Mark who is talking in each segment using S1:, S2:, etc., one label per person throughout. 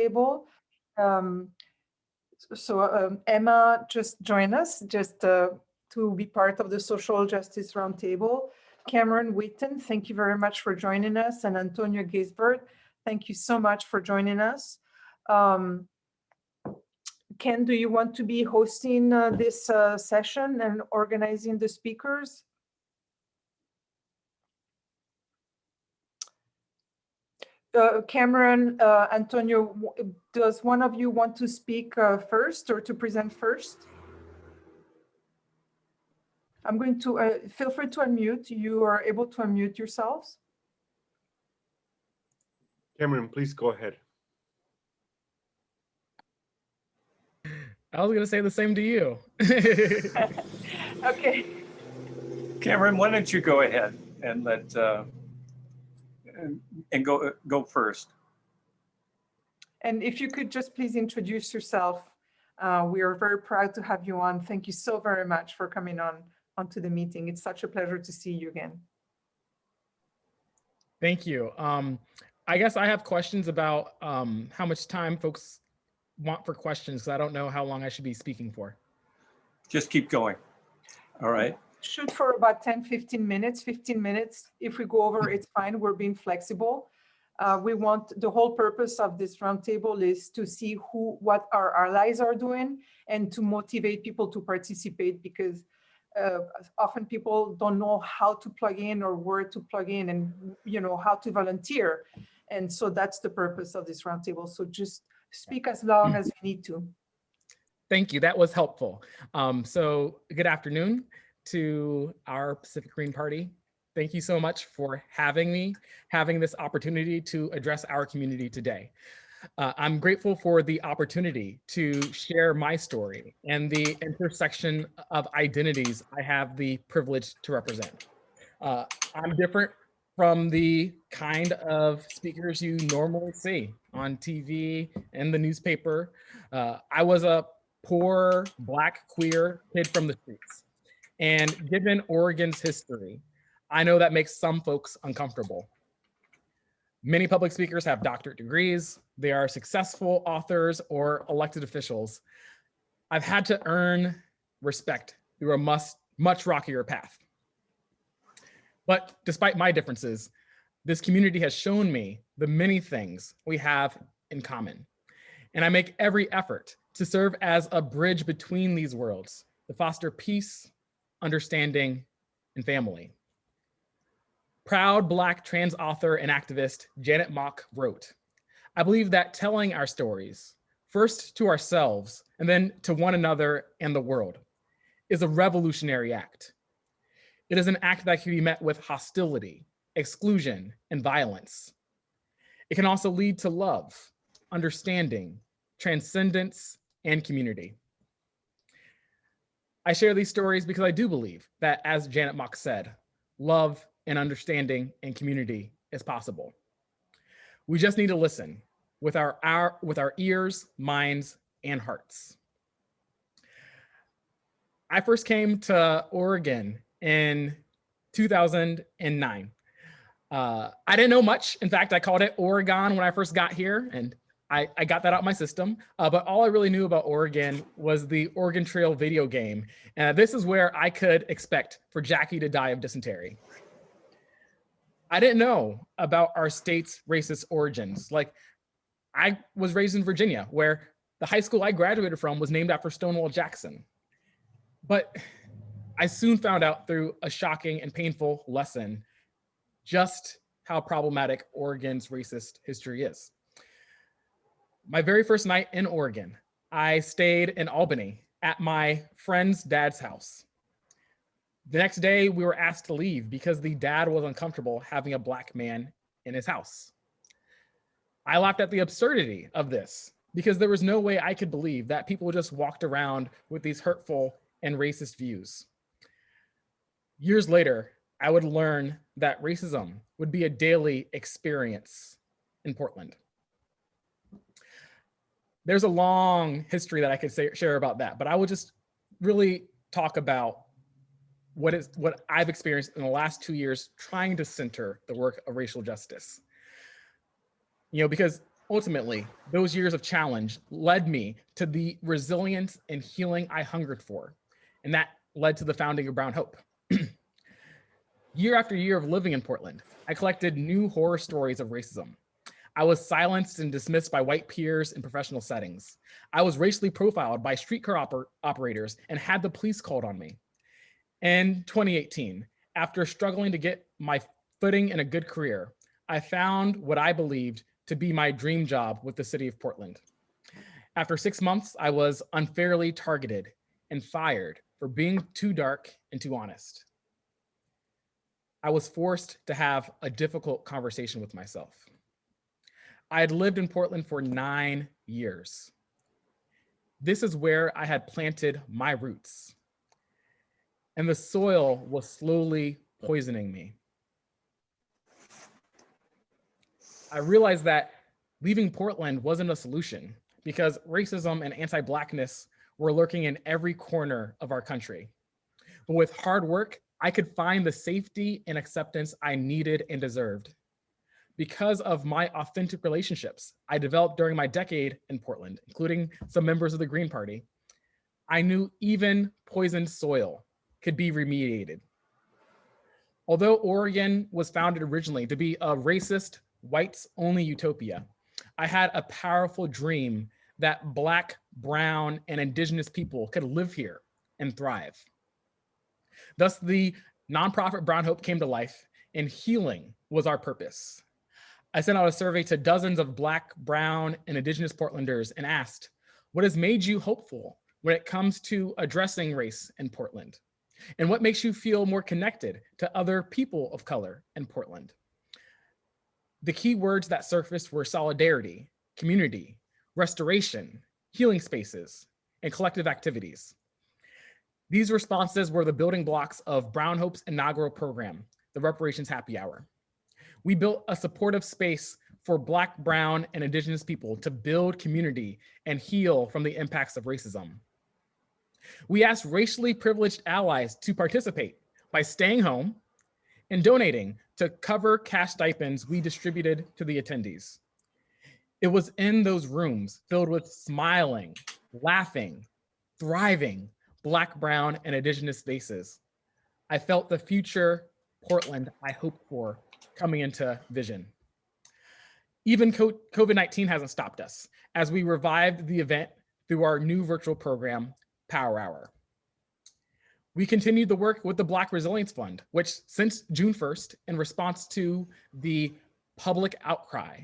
S1: Roundtable. Emma just joined us to be part of the Social Justice Roundtable. Cameron Whitten, thank you very much for joining us. And Antonio Gisbert, thank you so much for joining us. Ken, do you want to be hosting this session and organizing the speakers? Cameron, Antonio, does one of you want to speak first or to present first? I'm going to, feel free to unmute. You are able to unmute yourselves.
S2: Cameron, please go ahead.
S3: I was going to say the same to you.
S1: Okay.
S4: Cameron, why don't you go ahead and let and go first.
S1: And if you could just please introduce yourself. We are very proud to have you on. Thank you so very much for coming onto the meeting. It's such a pleasure to see you again.
S3: Thank you. I guess I have questions about how much time folks want for questions, because I don't know how long I should be speaking for.
S4: Just keep going. All right.
S1: Shoot for about 10, 15 minutes, 15 minutes. If we go over, it's fine. We're being flexible. We want, the whole purpose of this roundtable is to see what our allies are doing and to motivate people to participate, because often people don't know how to plug in or where to plug in and how to volunteer. And so that's the purpose of this roundtable. So just speak as long as you need to.
S3: Thank you, that was helpful. So good afternoon to our Pacific Green Party. Thank you so much for having this opportunity to address our community today. I'm grateful for the opportunity to share my story and the intersection of identities I have the privilege to represent. I'm different from the kind of speakers you normally see on TV and the newspaper. I was a poor Black queer kid from the streets. And given Oregon's history, I know that makes some folks uncomfortable. Many public speakers have doctorate degrees. They are successful authors or elected officials. I've had to earn respect through a much rockier path. But despite my differences, this community has shown me the many things we have in common. And I make every effort to serve as a bridge between these worlds, to foster peace, understanding, and family. Proud Black trans author and activist Janet Mock wrote, "I believe that telling our stories, first to ourselves and then to one another and the world, is a revolutionary act. It is an act that can be met with hostility, exclusion, and violence. It can also lead to love, understanding, transcendence, and community." I share these stories because I do believe that, as Janet Mock said, love and understanding and community is possible. We just need to listen with our ears, minds, and hearts. I first came to Oregon in 2009. I didn't know much. In fact, I called it Oregon when I first got here, and I got that out of my system. But all I really knew about Oregon was the Oregon Trail video game. And this is where I could expect for Jackie to die of dysentery. I didn't know about our state's racist origins. Like, I was raised in Virginia, where the high school I graduated from was named after Stonewall Jackson. But I soon found out through a shocking and painful lesson just how problematic Oregon's racist history is. My very first night in Oregon, I stayed in Albany at my friend's dad's house. The next day, we were asked to leave because the dad was uncomfortable having a Black man in his house. I laughed at the absurdity of this because there was no way I could believe that people just walked around with these hurtful and racist views. Years later, I would learn that racism would be a daily experience in Portland. There's a long history that I could share about that, but I will just really talk about what I've experienced in the last 2 years trying to center the work of racial justice. Because Ultimately, those years of challenge led me to the resilience and healing I hungered for, and that led to the founding of Brown Hope. Year after year of living in Portland, I collected new horror stories of racism. I was silenced and dismissed by white peers in professional settings. I was racially profiled by streetcar operators and had the police called on me. In 2018, after struggling to get my footing in a good career, I found what I believed to be my dream job with the city of Portland. After 6 months, I was unfairly targeted and fired for being too dark and too honest. I was forced to have a difficult conversation with myself. I had lived in Portland for 9 years. This is where I had planted my roots, and the soil was slowly poisoning me. I realized that leaving Portland wasn't a solution because racism and anti-Blackness were lurking in every corner of our country. But with hard work, I could find the safety and acceptance I needed and deserved. Because of my authentic relationships I developed during my decade in Portland, including some members of the Green Party, I knew even poisoned soil could be remediated. Although Oregon was founded originally to be a racist, whites-only utopia, I had a powerful dream that Black, brown, and indigenous people could live here and thrive. Thus, the nonprofit Brown Hope came to life, and healing was our purpose. I sent out a survey to dozens of Black, brown, and indigenous Portlanders and asked, what has made you hopeful when it comes to addressing race in Portland? And what makes you feel more connected to other people of color in Portland? The key words that surfaced were solidarity, community, restoration, healing spaces, and collective activities. These responses were the building blocks of Brown Hope's inaugural program, the Reparations Happy Hour. We built a supportive space for Black, brown, and indigenous people to build community and heal from the impacts of racism. We asked racially privileged allies to participate by staying home and donating to cover cash stipends we distributed to the attendees. It was in those rooms filled with smiling, laughing, thriving Black, brown, and indigenous faces I felt the future Portland I hoped for coming into vision. Even COVID-19 hasn't stopped us as we revived the event through our new virtual program, Power Hour. We continued the work with the Black Resilience Fund, which since June 1st, in response to the public outcry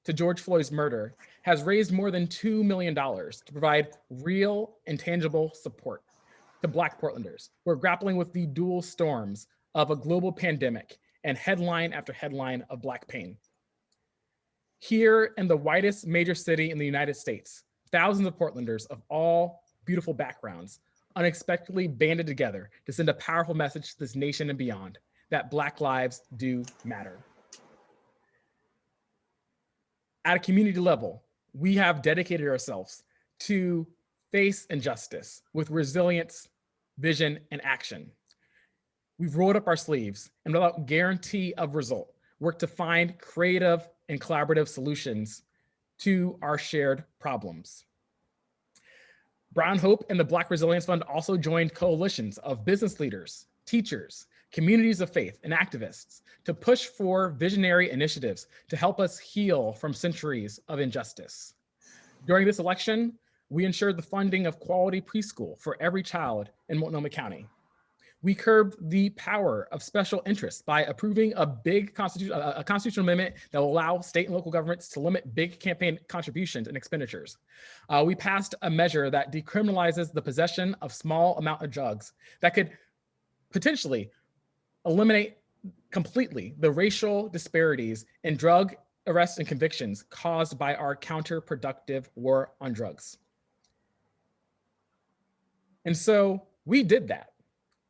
S3: to George Floyd's murder, has raised more than $2 million to provide real and tangible support to Black Portlanders who are grappling with the dual storms of a global pandemic and headline after headline of Black pain. Here in the whitest major city in the United States, thousands of Portlanders of all beautiful backgrounds unexpectedly banded together to send a powerful message to this nation and beyond that Black lives do matter. At a community level, we have dedicated ourselves to face injustice with resilience, vision, and action. We've rolled up our sleeves and without guarantee of result, work to find creative and collaborative solutions to our shared problems. Brown Hope and the Black Resilience Fund also joined coalitions of business leaders, teachers, communities of faith, and activists to push for visionary initiatives to help us heal from centuries of injustice. During this election, we ensured the funding of quality preschool for every child in Multnomah County. We curbed the power of special interests by approving a constitutional amendment that will allow state and local governments to limit big campaign contributions and expenditures. We passed a measure that decriminalizes the possession of small amount of drugs that could potentially eliminate completely the racial disparities in drug arrests and convictions caused by our counterproductive war on drugs. And so we did that,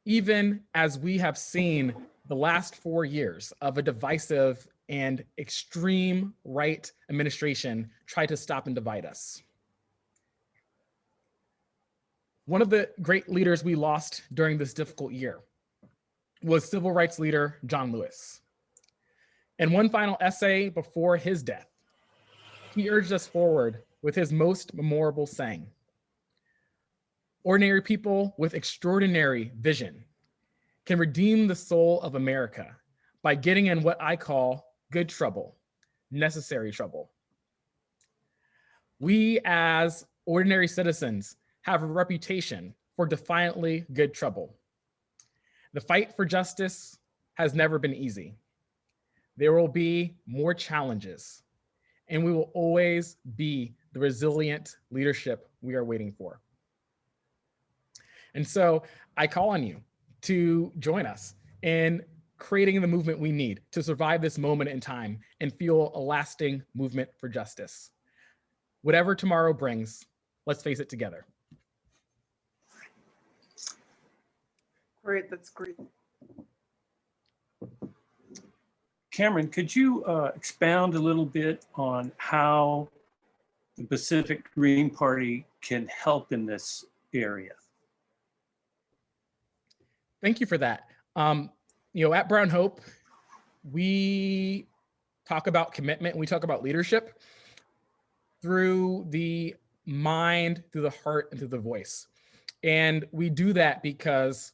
S3: even as we have seen the last 4 years of a divisive and extreme right administration try to stop and divide us. One of the great leaders we lost during this difficult year was civil rights leader John Lewis. In one final essay before his death, he urged us forward with his most memorable saying, "Ordinary people with extraordinary vision can redeem the soul of America by getting in what I call good trouble, necessary trouble." We as ordinary citizens have a reputation for defiantly good trouble. The fight for justice has never been easy. There will be more challenges, and we will always be the resilient leadership we are waiting for. And so I call on you to join us in creating the movement we need to survive this moment in time and fuel a lasting movement for justice. Whatever tomorrow brings, let's face it together.
S1: Great, that's great.
S4: Cameron, could you expound a little bit on how the Pacific Green Party can help in this area?
S3: Thank you for that. At Brown Hope, we talk about commitment and we talk about leadership through the mind, through the heart, and through the voice. And we do that because,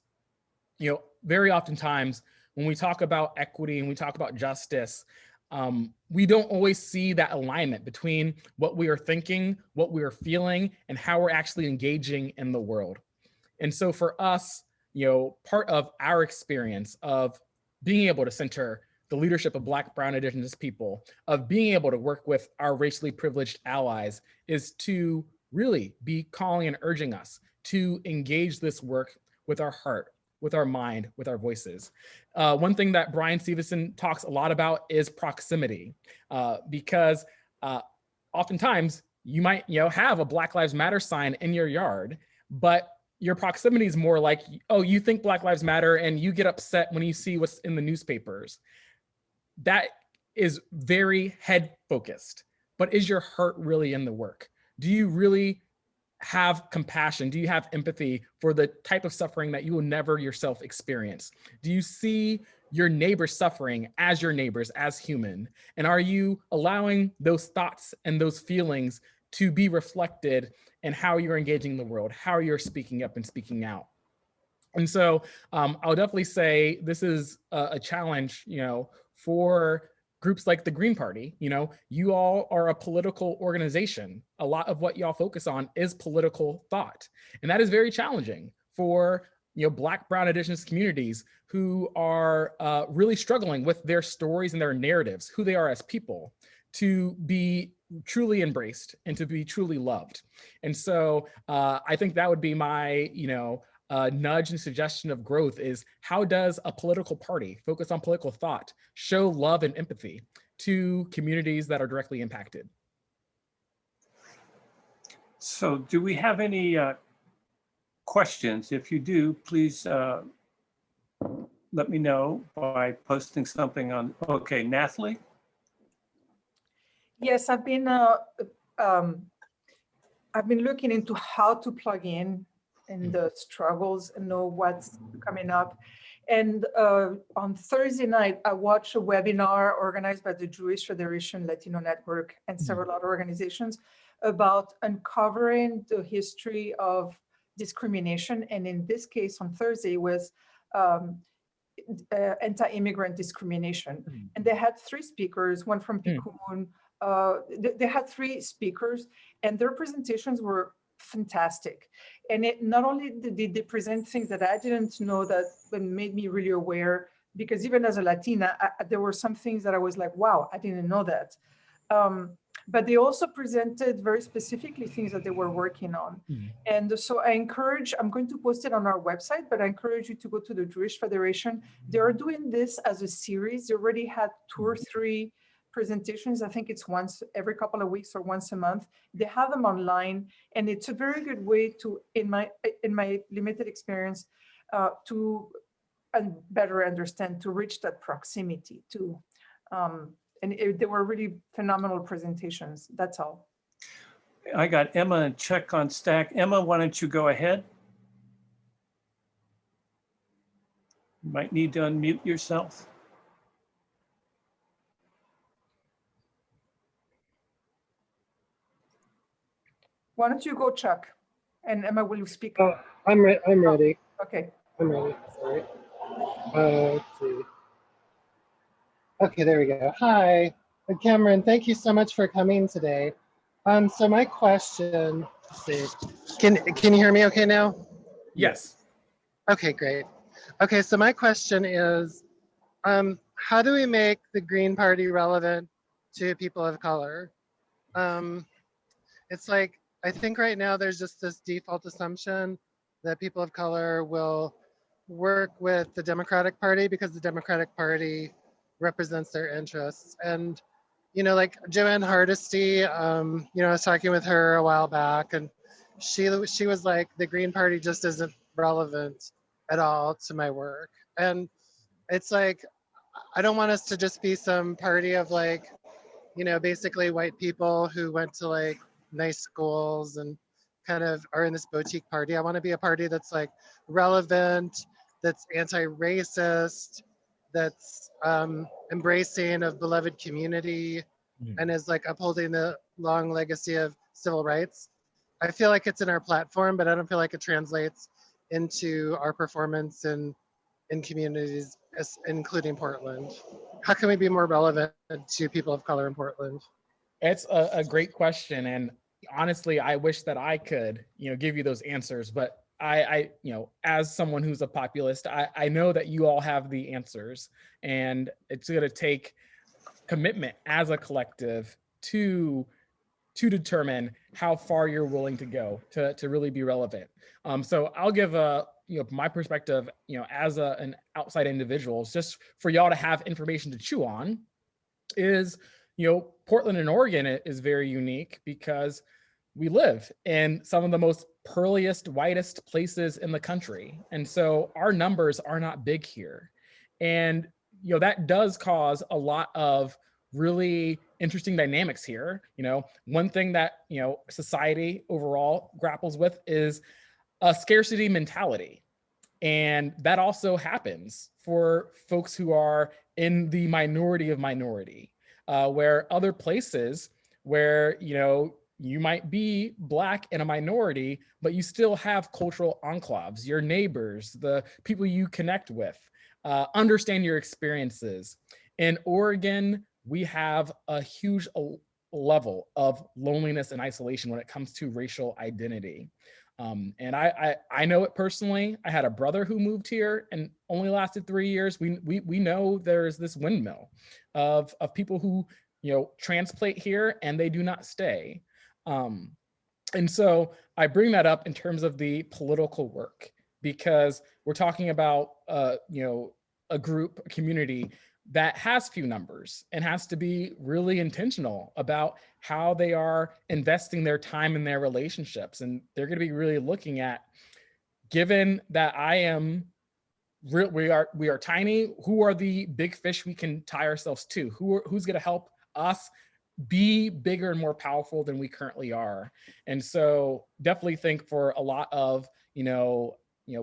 S3: very oftentimes when we talk about equity and we talk about justice, we don't always see that alignment between what we are thinking, what we are feeling, and how we're actually engaging in the world. And so for us, part of our experience of being able to center the leadership of Black, Brown, Indigenous people, of being able to work with our racially privileged allies, is to really be calling and urging us to engage this work with our heart, with our mind, with our voices. One thing that Brian Stevenson talks a lot about is proximity, because oftentimes you might have a Black Lives Matter sign in your yard, but your proximity is more like, oh, you think Black Lives Matter and you get upset when you see what's in the newspapers. That is very head focused, but is your heart really in the work? Do you really have compassion? Do you have empathy for the type of suffering that you will never yourself experience? Do you see your neighbors suffering as your neighbors, as human? And are you allowing those thoughts and those feelings to be reflected in how you're engaging the world, how you're speaking up and speaking out? And so I'll definitely say this is a challenge, for groups like the Green Party. You all are a political organization. A lot of what y'all focus on is political thought. And that is very challenging for Black, Brown, Indigenous communities who are really struggling with their stories and their narratives, who they are as people, to be truly embraced and to be truly loved. And so I think that would be my, nudge and suggestion of growth is, how does a political party focus on political thought show love and empathy to communities that are directly impacted?
S4: So do we have any questions? If you do, please let me know by posting something on, okay, Nathalie?
S1: Yes, I've been looking into how to plug in the struggles and know what's coming up. And on Thursday night, I watched a webinar organized by the Jewish Federation Latino Network and several other organizations about uncovering the history of discrimination. And in this case, on Thursday, was anti-immigrant discrimination. And they had three speakers, one from Picun. They had three speakers, and their presentations were fantastic. And it not only did they present things that I didn't know that made me really aware, because even as a Latina, there were some things that I was like, wow, I didn't know that. But they also presented very specifically things that they were working on. And so I'm going to post it on our website, but I encourage you to go to the Jewish Federation. They are doing this as a series. They already had 2 or 3 presentations. I think it's once every couple of weeks or once a month. They have them online, and it's a very good way to, in my limited experience, to better understand, to reach that proximity to. And they were really phenomenal presentations. That's all.
S4: I got Emma and Chuck on stack. Emma, why don't you go ahead? You might need to unmute yourself.
S1: Why don't you go, Chuck? And Emma, will you speak?
S5: I'm ready.
S1: Okay.
S5: I'm ready. Sorry. Let's see. Okay, there we go. Hi, Cameron. Thank you so much for coming today. So my question. Let's see. Can you hear me okay now?
S3: Yes.
S5: Okay, great. Okay, so my question is, how do we make the Green Party relevant to people of color? It's like, I think right now there's just this default assumption that people of color will work with the Democratic Party because the Democratic Party represents their interests. And, like Joanne Hardesty, I was talking with her a while back, and she was like, the Green Party just isn't relevant at all to my work. And it's like, I don't want us to just be some party of like, basically white people who went to like nice schools and kind of are in this boutique party. I want to be a party that's like relevant, that's anti-racist, that's embracing of beloved community, and is like upholding the long legacy of civil rights. I feel like it's in our platform, but I don't feel like it translates into our performance in communities, including Portland. How can we be more relevant to people of color in Portland?
S3: It's a great question. And honestly, I wish that I could, give you those answers, but I as someone who's a populist, I know that you all have the answers, and it's going to take commitment as a collective to determine how far you're willing to go to really be relevant. So I'll give my perspective, as an outside individual, just for y'all to have information to chew on, is, Portland and Oregon is very unique because we live in some of the most pearliest, whitest places in the country. And so our numbers are not big here. And, that does cause a lot of really interesting dynamics here. One thing that, society overall grapples with is a scarcity mentality. And that also happens for folks who are in the minority of minority, where other places where, you might be Black and a minority, but you still have cultural enclaves, your neighbors, the people you connect with, understand your experiences. In Oregon, we have a huge level of loneliness and isolation when it comes to racial identity. And I know it personally. I had a brother who moved here and only lasted 3 years. We know there's this windmill of people who, transplant here and they do not stay. And so I bring that up in terms of the political work, because we're talking about, a group, a community that has few numbers and has to be really intentional about how they are investing their time in their relationships. And they're going to be really looking at, given that we are tiny, who are the big fish we can tie ourselves to? Who's going to help us be bigger and more powerful than we currently are? And so definitely think for a lot of,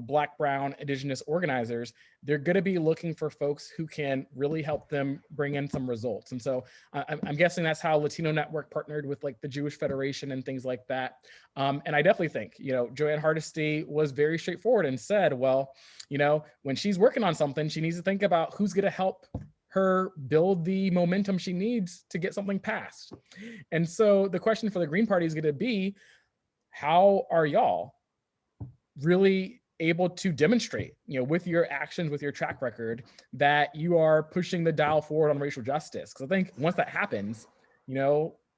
S3: Black, Brown, Indigenous organizers, they're going to be looking for folks who can really help them bring in some results. And so I'm guessing that's how Latino Network partnered with like the Jewish Federation and things like that. And I definitely think, Joanne Hardesty was very straightforward and said, well, when she's working on something, she needs to think about who's going to help her build the momentum she needs to get something passed. And so the question for the Green Party is going to be, how are y'all really able to demonstrate, with your actions, with your track record, that you are pushing the dial forward on racial justice? Because I think once that happens,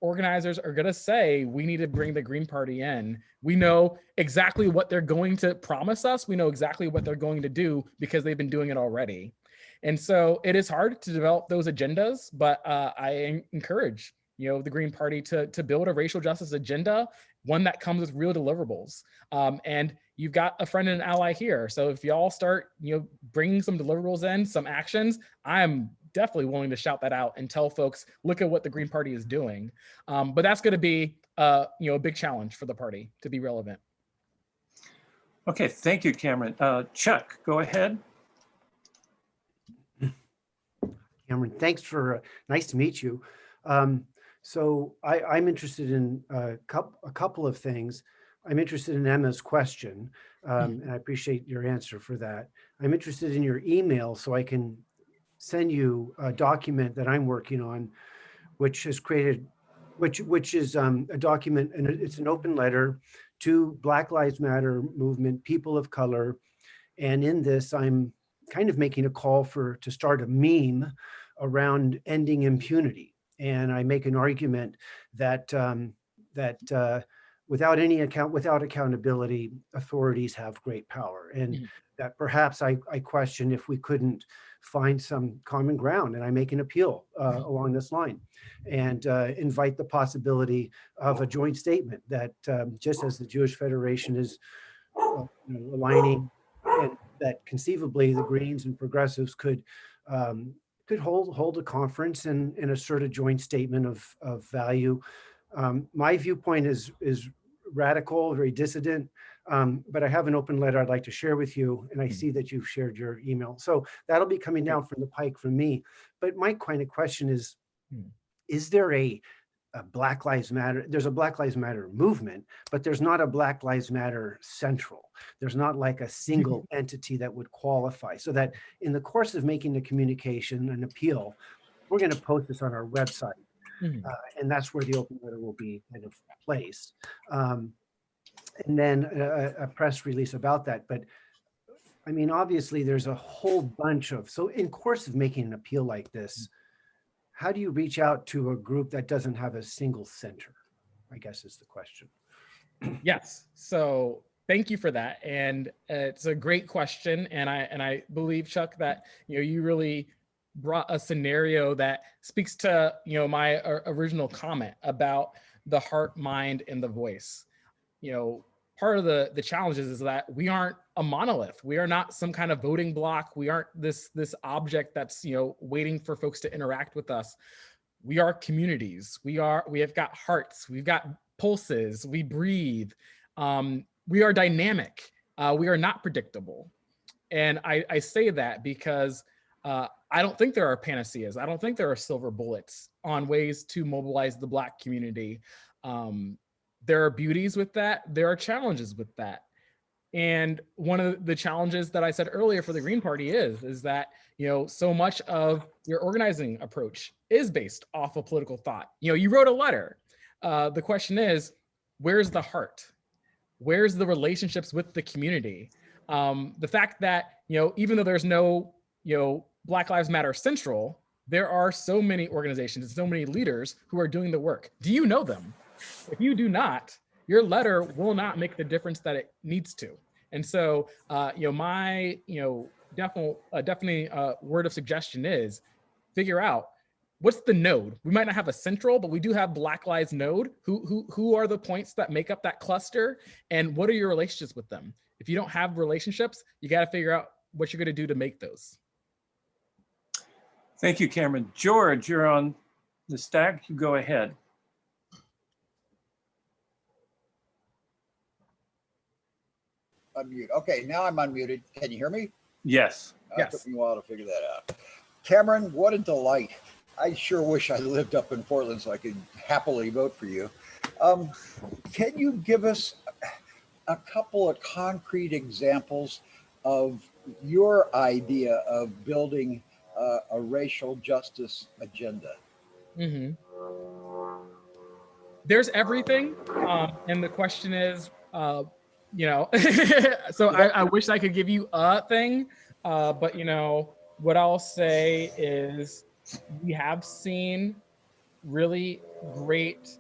S3: organizers are going to say, we need to bring the Green Party in. We know exactly what they're going to promise us. We know exactly what they're going to do because they've been doing it already. And so it is hard to develop those agendas, but I encourage, the Green Party to build a racial justice agenda, one that comes with real deliverables. And you've got a friend and an ally here. So if y'all start, bringing some deliverables in, some actions, I'm definitely willing to shout that out and tell folks, look at what the Green Party is doing. But that's going to be, a big challenge for the party to be relevant.
S4: Okay, thank you, Cameron. Chuck, go ahead.
S6: Cameron, thanks for, nice to meet you. So I'm interested in a couple of things. I'm interested in Emma's question, and I appreciate your answer for that. I'm interested in your email so I can send you a document that I'm working on, which has created, which is a document, and it's an open letter to Black Lives Matter movement, people of color. And in this, I'm kind of making a call to start a meme around ending impunity. And I make an argument that without accountability, authorities have great power, and that perhaps I question if we couldn't find some common ground. And I make an appeal along this line, and invite the possibility of a joint statement that just as the Jewish Federation is aligning, and that conceivably the Greens and progressives could hold a conference and assert a joint statement of value. My viewpoint is radical, very dissident, but I have an open letter I'd like to share with you, and I see that you've shared your email. So that'll be coming down from the pike from me. But my kind of question is there a Black Lives Matter? There's a Black Lives Matter movement, but there's not a Black Lives Matter Central. There's not like a single entity that would qualify. So that in the course of making the communication and appeal, we're going to post this on our website. And that's where the open letter will be kind of placed. And then a press release about that. But I mean, obviously there's a whole bunch of, so in course of making an appeal like this, how do you reach out to a group that doesn't have a single center, I guess is the question.
S3: Yes, so thank you for that. And it's a great question. And I believe, Chuck, that you really brought a scenario that speaks to my original comment about the heart, mind, and the voice. Part of the challenges is that we aren't a monolith. We are not some kind of voting block. We aren't this object that's waiting for folks to interact with us. We are communities. We have got hearts. We've got pulses. We breathe. We are dynamic. We are not predictable. And I say that because I don't think there are panaceas. I don't think there are silver bullets on ways to mobilize the Black community. There are beauties with that. There are challenges with that. And one of the challenges that I said earlier for the Green Party is that, so much of your organizing approach is based off of political thought. You wrote a letter. The question is, where's the heart? Where's the relationships with the community? The fact that, even though there's no, Black Lives Matter Central, there are so many organizations and so many leaders who are doing the work. Do you know them? If you do not, your letter will not make the difference that it needs to. And so, my, definitely word of suggestion is figure out what's the node. We might not have a central, but we do have Black Lives Node. Who are the points that make up that cluster, and what are your relationships with them? If you don't have relationships, you got to figure out what you're going to do to make those.
S4: Thank you, Cameron. George, you're on the stack. You go ahead.
S7: Unmute. Okay, now I'm unmuted. Can you hear me?
S4: Yes.
S7: It took me a while to figure that out. Cameron, what a delight. I sure wish I lived up in Portland so I could happily vote for you. Can you give us a couple of concrete examples of your idea of building a racial justice agenda?
S3: There's everything. And the question is, so I wish I could give you a thing, but what I'll say is we have seen really great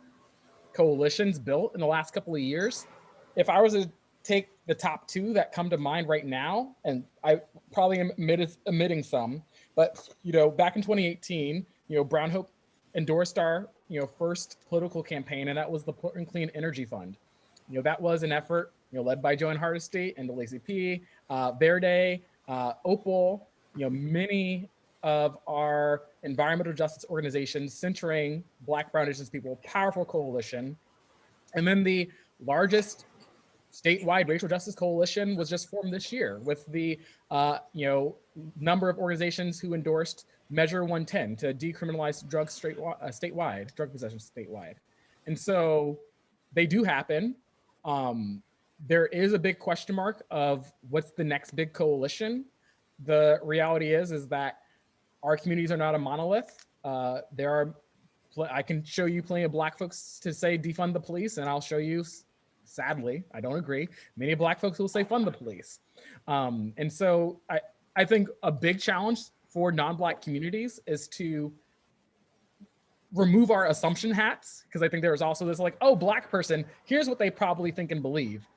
S3: coalitions built in the last couple of years. If I was to take the top two that come to mind right now, and I probably am omitting some, but back in 2018, Brown Hope endorsed our first political campaign, and that was the Portland Clean Energy Fund. That was an effort led by Joan Hardesty and Lacey P, Verde, Opal, many of our environmental justice organizations centering Black, Brown, Indigenous people, powerful coalition. And then the largest statewide racial justice coalition was just formed this year with the number of organizations who endorsed Measure 110 to decriminalize drugs statewide, drug possession statewide. And so they do happen. There is a big question mark of what's the next big coalition. The reality is that our communities are not a monolith. I can show you plenty of Black folks to say defund the police, and I'll show you, sadly, I don't agree, many Black folks will say fund the police. And so I think a big challenge for non-Black communities is to remove our assumption hats, because I think there's also this like, oh, Black person, here's what they probably think and believe.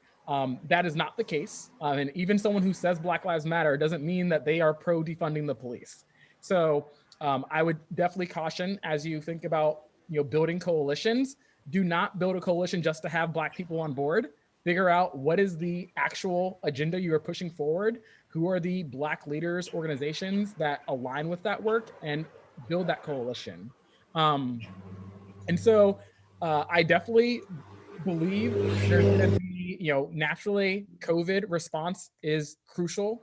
S3: That is not the case. And even someone who says Black Lives Matter doesn't mean that they are pro defunding the police. So I would definitely caution, as you think about building coalitions, do not build a coalition just to have Black people on board. Figure out what is the actual agenda you are pushing forward, who are the Black leaders, organizations that align with that work, and build that coalition. And so I definitely believe there's going to be, naturally COVID response is crucial.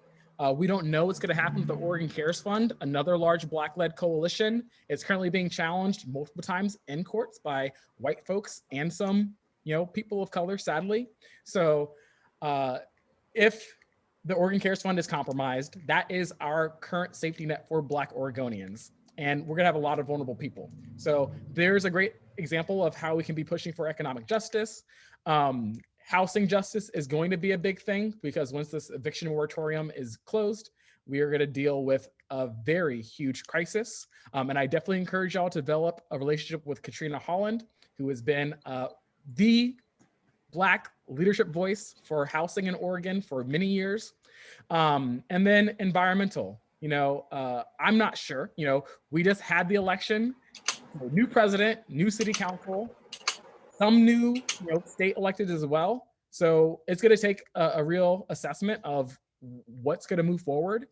S3: We don't know what's going to happen with the Oregon Cares Fund, another large Black-led coalition. It's currently being challenged multiple times in courts by white folks and some, people of color, sadly. So if the Oregon Cares Fund is compromised, that is our current safety net for Black Oregonians. And we're going to have a lot of vulnerable people. So there's a great example of how we can be pushing for economic justice. Housing justice is going to be a big thing, because once this eviction moratorium is closed, we are going to deal with a very huge crisis. And I definitely encourage y'all to develop a relationship with Katrina Holland, who has been the Black leadership voice for housing in Oregon for many years. And then environmental. I'm not sure, we just had the election, new president, new city council, some new state elected as well. So it's going to take a real assessment of what's going to move forward.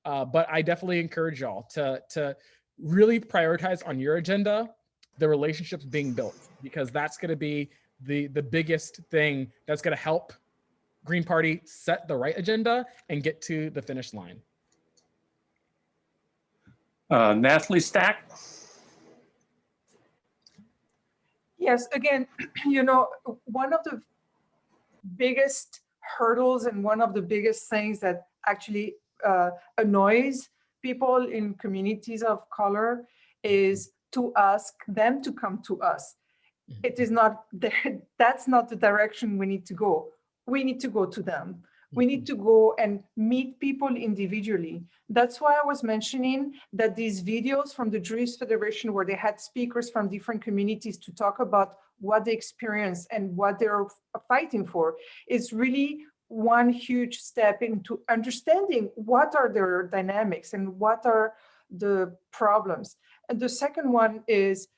S3: But I definitely encourage y'all to really prioritize on your agenda the relationships being built, because that's going to be the biggest thing that's going to help Green Party set the right agenda and get to the finish line.
S4: Nathalie Stack.
S1: Yes, again, one of the biggest hurdles and one of the biggest things that actually annoys people in communities of color is to ask them to come to us. It is not, that's not the direction we need to go. We need to go to them. We need to go and meet people individually. That's why I was mentioning that these videos from the Jewish Federation, where they had speakers from different communities to talk about what they experience and what they're fighting for, is really one huge step into understanding what are their dynamics and what are the problems. And the second one is,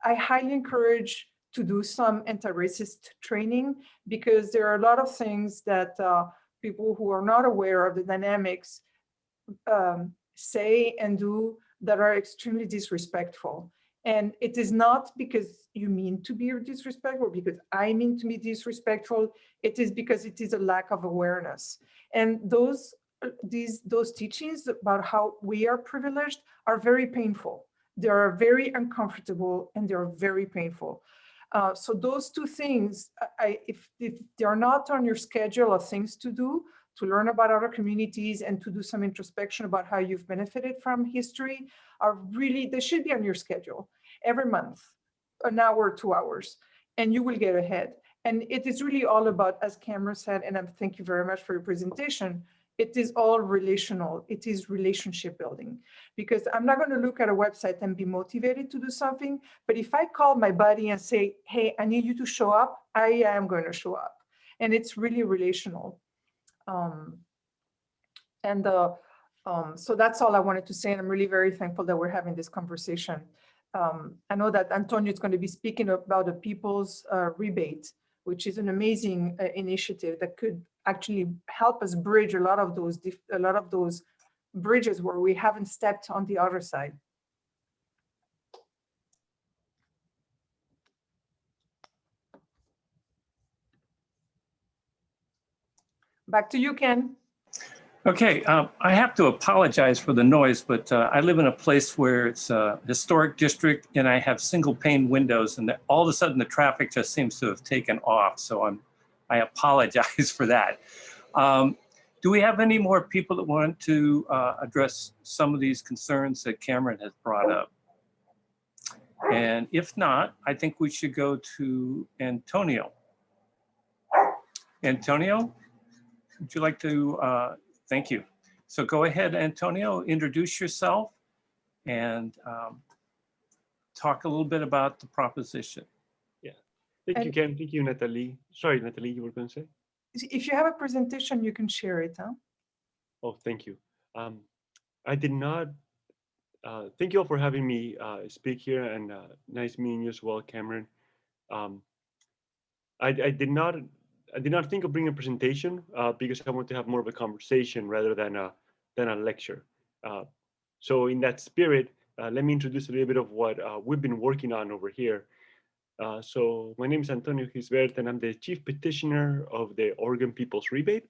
S1: I highly encourage to do some anti-racist training, because there are a lot of things that people who are not aware of the dynamics say and do that are extremely disrespectful. And it is not because you mean to be disrespectful, because I mean to be disrespectful. It is because it is a lack of awareness. And those teachings about how we are privileged are very painful. They are very uncomfortable and they're very painful. So those two things, if they're not on your schedule of things to do, to learn about other communities and to do some introspection about how you've benefited from history, are really, they should be on your schedule every month, an hour, 2 hours, and you will get ahead. And it is really all about, as Cameron said, and thank you very much for your presentation, it is all relational. It is relationship building, because I'm not going to look at a website and be motivated to do something. But if I call my buddy and say, hey, I need you to show up, I am going to show up. And it's really relational. So that's all I wanted to say. And I'm really very thankful that we're having this conversation. I know that Antonio is going to be speaking about the People's Rebate, which is an amazing initiative that could actually help us bridge a lot of those bridges where we haven't stepped on the other side. Back to you, Ken.
S4: Okay, I have to apologize for the noise, but I live in a place where it's a historic district and I have single pane windows, and all of a sudden the traffic just seems to have taken off. So I apologize for that. Do we have any more people that want to address some of these concerns that Cameron has brought up? And if not, I think we should go to Antonio. Antonio, would you like to, thank you. So go ahead, Antonio, introduce yourself and talk a little bit about the proposition.
S2: Thank you, Ken. Thank you, Natalie. Sorry, Natalie, you were going to say?
S1: If you have a presentation, you can share it, huh?
S2: Oh, thank you. I did not, thank you all for having me speak here, and nice meeting you as well, Cameron. I did not think of bringing a presentation because I want to have more of a conversation rather than a lecture. So in that spirit, let me introduce a little bit of what we've been working on over here. So my name is Antonio Gisbert, and I'm the chief petitioner of the Oregon People's Rebate.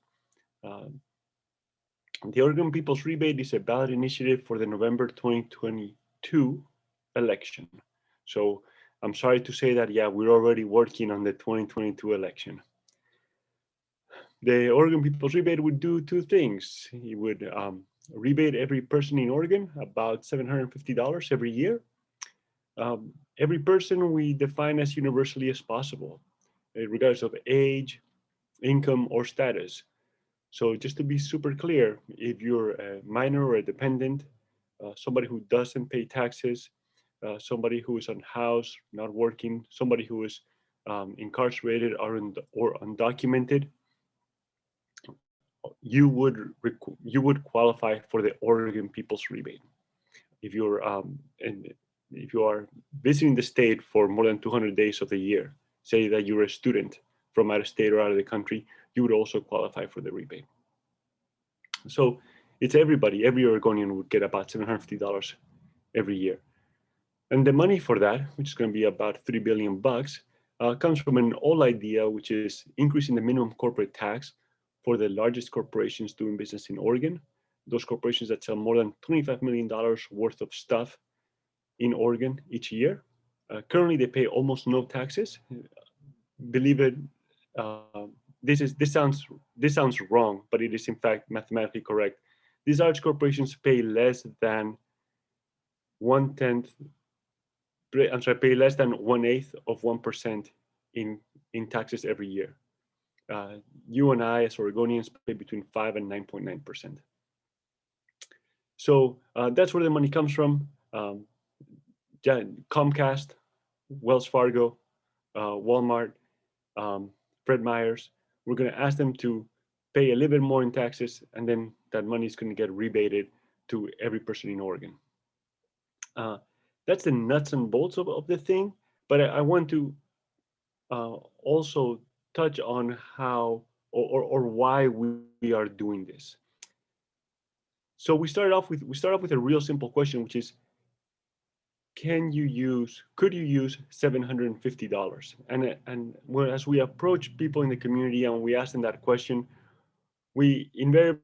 S2: The Oregon People's Rebate is a ballot initiative for the November 2022 election. So I'm sorry to say that, yeah, we're already working on the 2022 election. The Oregon People's Rebate would do two things. It would rebate every person in Oregon about $750 every year. Every person we define as universally as possible, regardless of age, income, or status. So just to be super clear, if you're a minor or a dependent, somebody who doesn't pay taxes, somebody who is unhoused, not working, somebody who is incarcerated or undocumented, you would qualify for the Oregon People's Rebate. If you're if you are visiting the state for more than 200 days of the year, say that you're a student from out of state or out of the country, you would also qualify for the rebate. So it's everybody, every Oregonian would get about $750 every year. And the money for that, which is going to be about $3 billion, comes from an old idea, which is increasing the minimum corporate tax for the largest corporations doing business in Oregon. Those corporations that sell more than $25 million worth of stuff in Oregon each year. Currently, they pay almost no taxes. Believe it, this sounds wrong, but it is in fact mathematically correct. These large corporations pay less than pay less than 1/8 of 1% in taxes every year. You and I as Oregonians pay between 5 and 9.9%. So that's where the money comes from. Comcast, Wells Fargo, Walmart, Fred Meyers, we're going to ask them to pay a little bit more in taxes, and then that money is going to get rebated to every person in Oregon. That's the nuts and bolts of the thing, but I want to also touch on how or why we are doing this. So we start off with a real simple question, which is, could you use $750? And as we approach people in the community and we ask them that question, we invariably,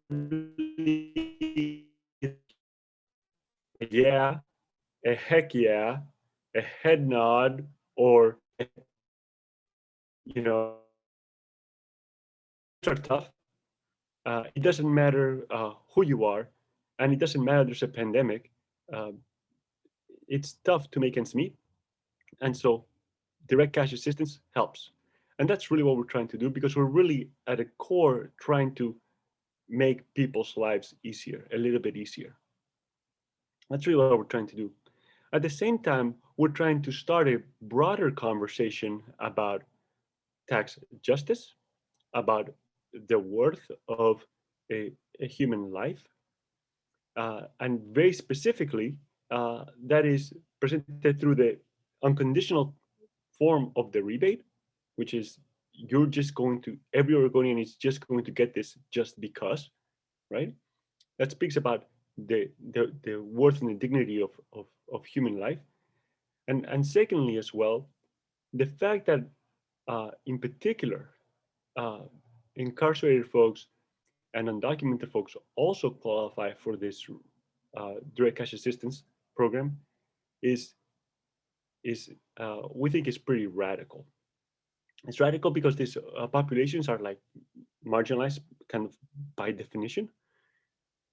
S2: yeah, a heck yeah, a head nod, or are tough. It doesn't matter who you are, and it doesn't matter there's a pandemic. It's tough to make ends meet, and so direct cash assistance helps. And that's really what we're trying to do, because we're really at a core trying to make people's lives easier, a little bit easier. That's really what we're trying to do. At the same time, we're trying to start a broader conversation about tax justice, about the worth of a human life, and very specifically, that is presented through the unconditional form of the rebate, which is every Oregonian is just going to get this just because, right? That speaks about the worth and the dignity of human life. And secondly as well, the fact that in particular, incarcerated folks and undocumented folks also qualify for this direct cash assistance program is we think is pretty radical. It's radical because these populations are like marginalized kind of by definition.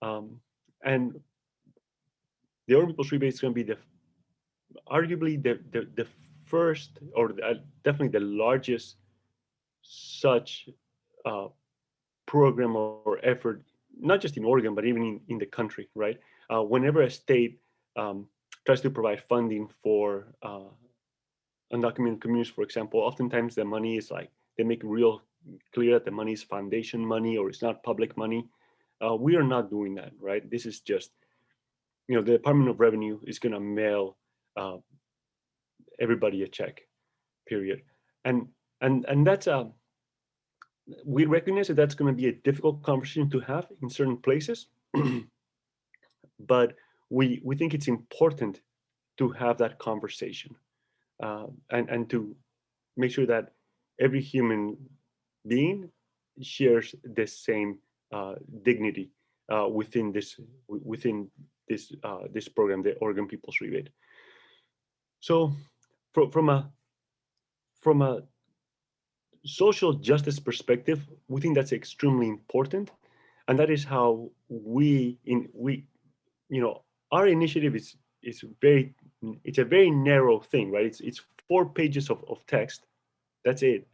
S2: And the Urban People's Rebate is going to be arguably the first, or definitely the largest such program or effort, not just in Oregon, but even in the country, right? Whenever a state tries to provide funding for undocumented communities, for example, oftentimes the money is like, they make real clear that the money is foundation money or it's not public money. We are not doing that, right? This is just, the Department of Revenue is going to mail everybody a check, period. And that's we recognize that that's going to be a difficult conversation to have in certain places, but we think it's important to have that conversation and to make sure that every human being shares the same dignity within this program, the Oregon People's Rebate. So from a social justice perspective, we think that's extremely important, and that is how our initiative is it's a very narrow thing, right? It's 4 pages of text. That's it.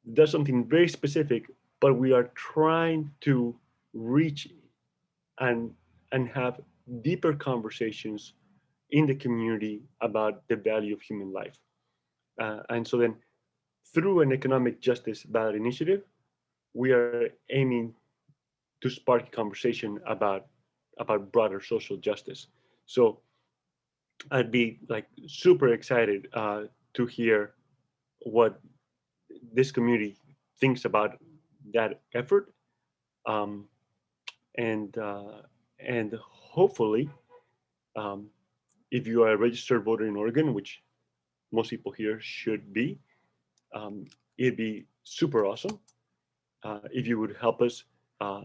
S2: That's something very specific, but we are trying to reach and have deeper conversations in the community about the value of human life. And so then through an economic justice ballot initiative, we are aiming to spark conversation about broader social justice. So I'd be like super excited to hear what this community thinks about that effort, and hopefully, if you are a registered voter in Oregon, which most people here should be, it'd be super awesome if you would help us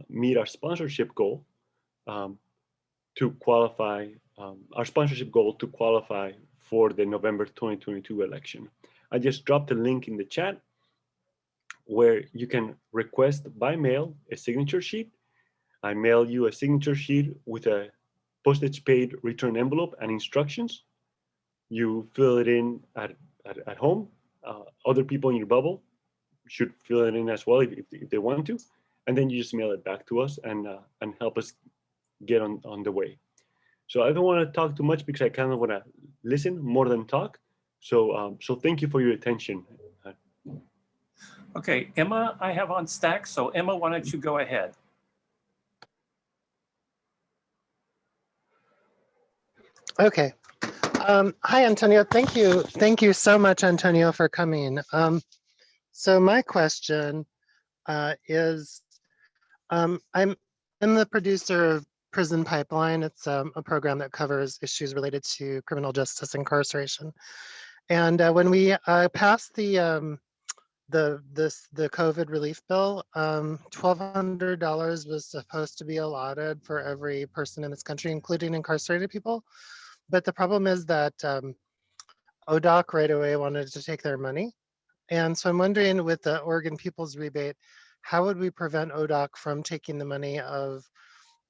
S2: meet our sponsorship goal to qualify, for the November 2022 election. I just dropped a link in the chat where you can request by mail a signature sheet. I mail you a signature sheet with a postage paid return envelope and instructions. You fill it in at home. Other people in your bubble should fill it in as well if they want to, and then you just mail it back to us and help us get on the way. So I don't want to talk too much because I kind of want to listen more than talk. So thank you for your attention.
S4: Okay, Emma, I have on stack. So Emma, why don't you go ahead?
S5: Okay. Hi, Antonio. Thank you so much, Antonio, for coming. So my question is, I'm the producer of Prison Pipeline. It's a program that covers issues related to criminal justice incarceration. And when we passed the COVID relief bill, $1,200 was supposed to be allotted for every person in this country, including incarcerated people. But the problem is that ODOC right away wanted to take their money. And so I'm wondering, with the Oregon People's Rebate, how would we prevent ODOC from taking the money of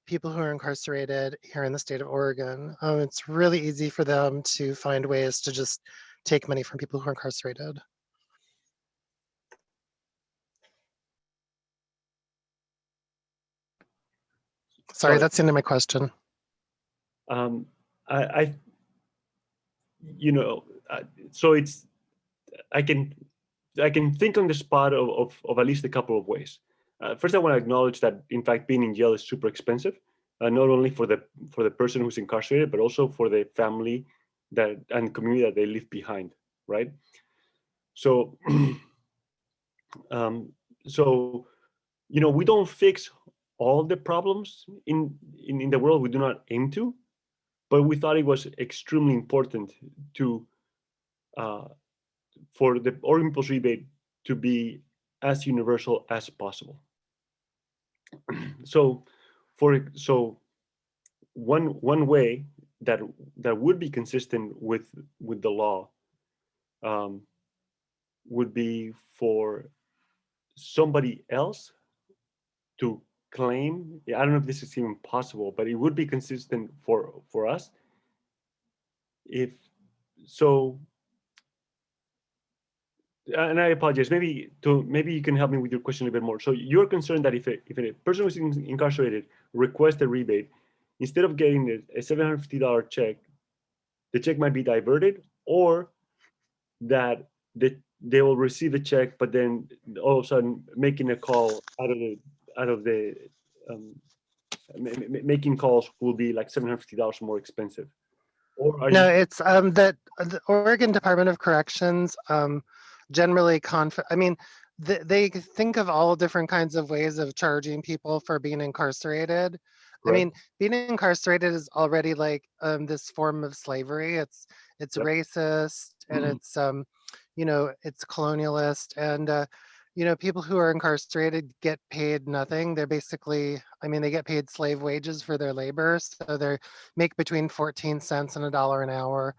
S5: people who are incarcerated here in the state of Oregon? It's really easy for them to find ways to just take money from people who are incarcerated. Sorry, that's the end of my question.
S2: So it's, I can think on the spot of at least a couple of ways. First, I want to acknowledge that, in fact, being in jail is super expensive, not only for the person who's incarcerated, but also for the family and community that they leave behind, right? So, we don't fix all the problems in the world. We do not aim to, but we thought it was extremely important to for the Oregon People's Rebate to be as universal as possible. So one way that would be consistent with the law would be for somebody else to claim. I don't know if this is even possible, but it would be consistent for us if so. And I apologize. Maybe you can help me with your question a bit more. So you're concerned that if a person who's incarcerated requests a rebate, instead of getting a $750 check, the check might be diverted, or that they will receive a check, but then all of a sudden making a call out of the making calls will be like $750 more expensive. Or are
S5: No,
S2: you?
S5: it's that the Oregon Department of Corrections generally I mean, they think of all different kinds of ways of charging people for being incarcerated. I mean, being incarcerated is already like this form of slavery. It's
S2: Yep.
S5: racist, and it's you know, it's colonialist, and you know, people who are incarcerated get paid nothing. They're basically, I mean, they get paid slave wages for their labor, so they make between 14 cents and $1 an hour.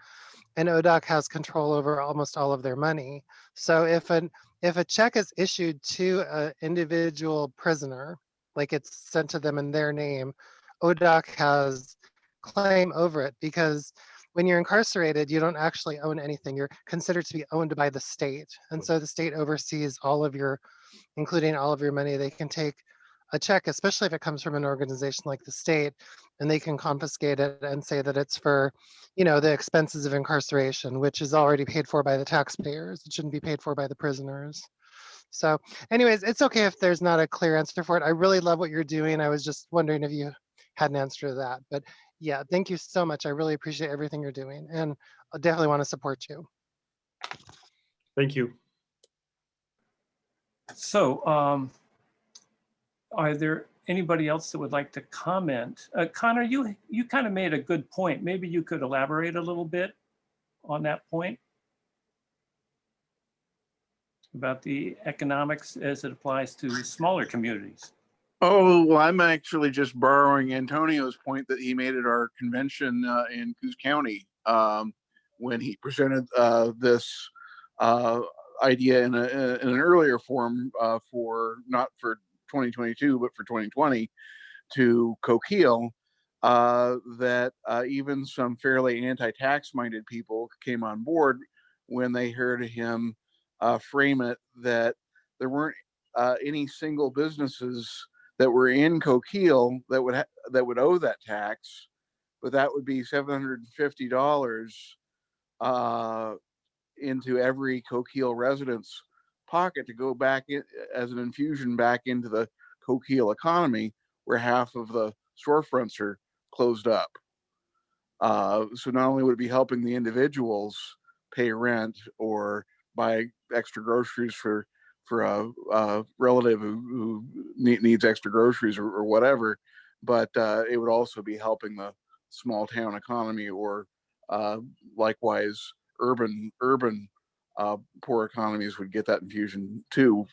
S5: And ODOC has control over almost all of their money. So if a check is issued to an individual prisoner, like it's sent to them in their name, ODOC has claim over it, because when you're incarcerated, you don't actually own anything. You're considered to be owned by the state. And so the state oversees all of your, including all of your money. They can take a check, especially if it comes from an organization like the state, and they can confiscate it and say that it's for, you know, the expenses of incarceration, which is already paid for by the taxpayers. It shouldn't be paid for by the prisoners. So anyways, it's okay if there's not a clear answer for it. I really love what you're doing. I was just wondering if you had an answer to that. But yeah, thank you so much. I really appreciate everything you're doing, and I definitely want to support you.
S2: Thank you.
S4: So are there anybody else that would like to comment? Connor, you kind of made a good point. Maybe you could elaborate a little bit on that point about the economics as it applies to smaller communities.
S8: Oh, well, I'm actually just borrowing Antonio's point that he made at our convention in Coos County when he presented this idea in an earlier form for not for 2022, but for 2020 to Coquille, that even some fairly anti-tax minded people came on board when they heard him frame it that there weren't any single businesses that were in Coquille that would owe that tax, but that would be $750 into every Coquille resident's pocket to go back in, as an infusion back into the Coquille economy, where half of the storefronts are closed up. So not only would it be helping the individuals pay rent or buy extra groceries for a relative who needs extra groceries or whatever, but it would also be helping the small town economy, or likewise urban poor economies would get that infusion too,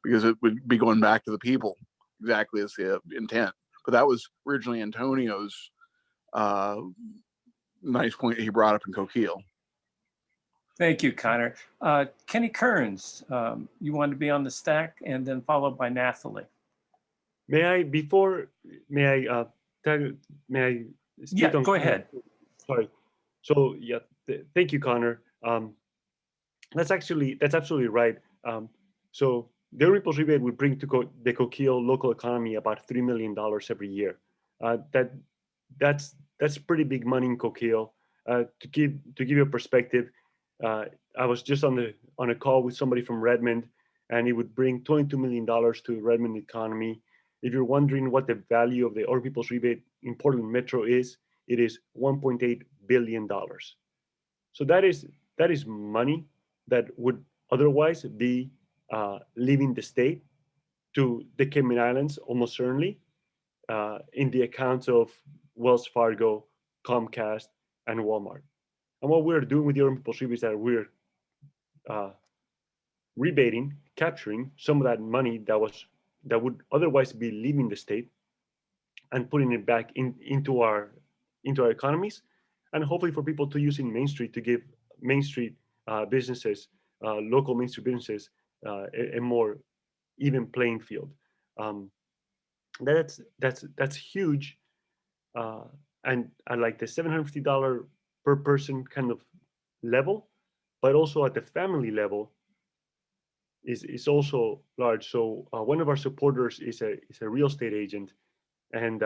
S8: because it would be going back to the people exactly as the intent. But that was originally Antonio's nice point that he brought up in Coquille.
S4: Thank you, Connor. Kenny Kearns, you want to be on the stack, and then followed by Nathalie.
S2: May I
S4: Yeah, go ahead.
S2: Sorry. So yeah, thank you, Connor. That's absolutely right. So the Urban People's Rebate would bring to the Coquille local economy about $3 million every year. That's pretty big money in Coquille. To give you a perspective, I was just on a call with somebody from Redmond, and it would bring $22 million to Redmond economy. If you're wondering what the value of the Urban People's Rebate in Portland Metro is, it is $1.8 billion. So that is money that would otherwise be leaving the state to the Cayman Islands almost certainly, in the accounts of Wells Fargo, Comcast, and Walmart. And what we're doing with the Urban People's Rebate is that we're capturing some of that money that was that would otherwise be leaving the state and putting it back into our economies, and hopefully for people to use in Main Street to give Main Street businesses, local Main Street businesses, a more even playing field. That's huge, and I like the $750 per person kind of level, but also at the family level is also large. So one of our supporters is a real estate agent, and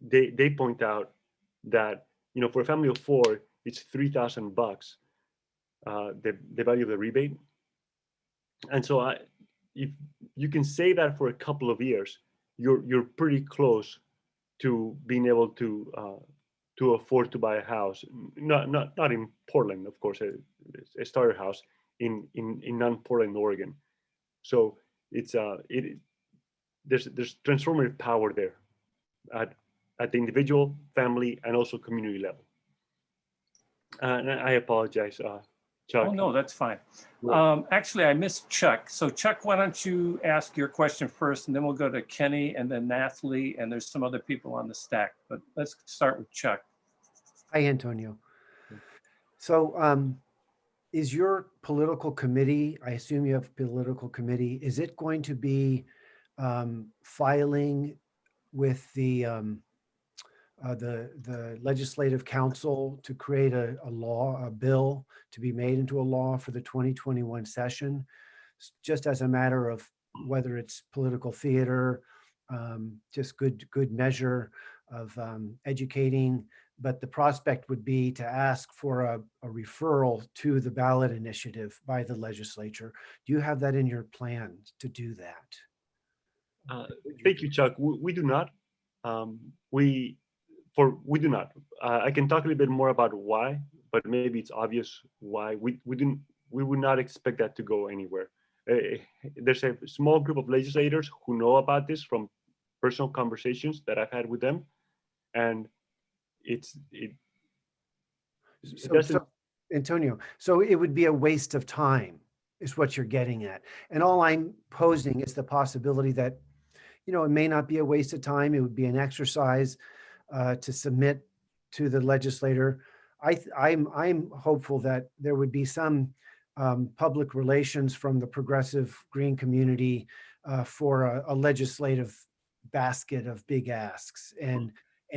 S2: they point out that for a family of 4, it's $3,000 the value of the rebate, and so if you can say that for a couple of years, you're pretty close to being able to afford to buy a house. Not in Portland, of course, a starter house in non-Portland, Oregon. So there's transformative power there at the individual, family, and also community level. And I apologize, Chuck.
S4: Oh, no, that's fine. Actually, I missed Chuck. So Chuck, why don't you ask your question first, and then we'll go to Kenny and then Nathalie, and there's some other people on the stack, but let's start with Chuck.
S6: Hi, Antonio. So is your political committee, I assume you have a political committee, is it going to be filing with the legislative council to create a bill to be made into a law for the 2021 session, just as a matter of whether it's political theater, just good measure of educating, but the prospect would be to ask for a referral to the ballot initiative by the legislature. Do you have that in your plan to do that?
S2: Thank you, Chuck. We do not. We do not. I can talk a little bit more about why, but maybe it's obvious why we would not expect that to go anywhere. There's a small group of legislators who know about this from personal conversations that I've had with them, and
S6: so Antonio, so it would be a waste of time, is what you're getting at. And all I'm posing is the possibility that, it may not be a waste of time. It would be an exercise to submit to the legislator. I'm hopeful that there would be some public relations from the progressive Green community for a legislative basket of big asks, and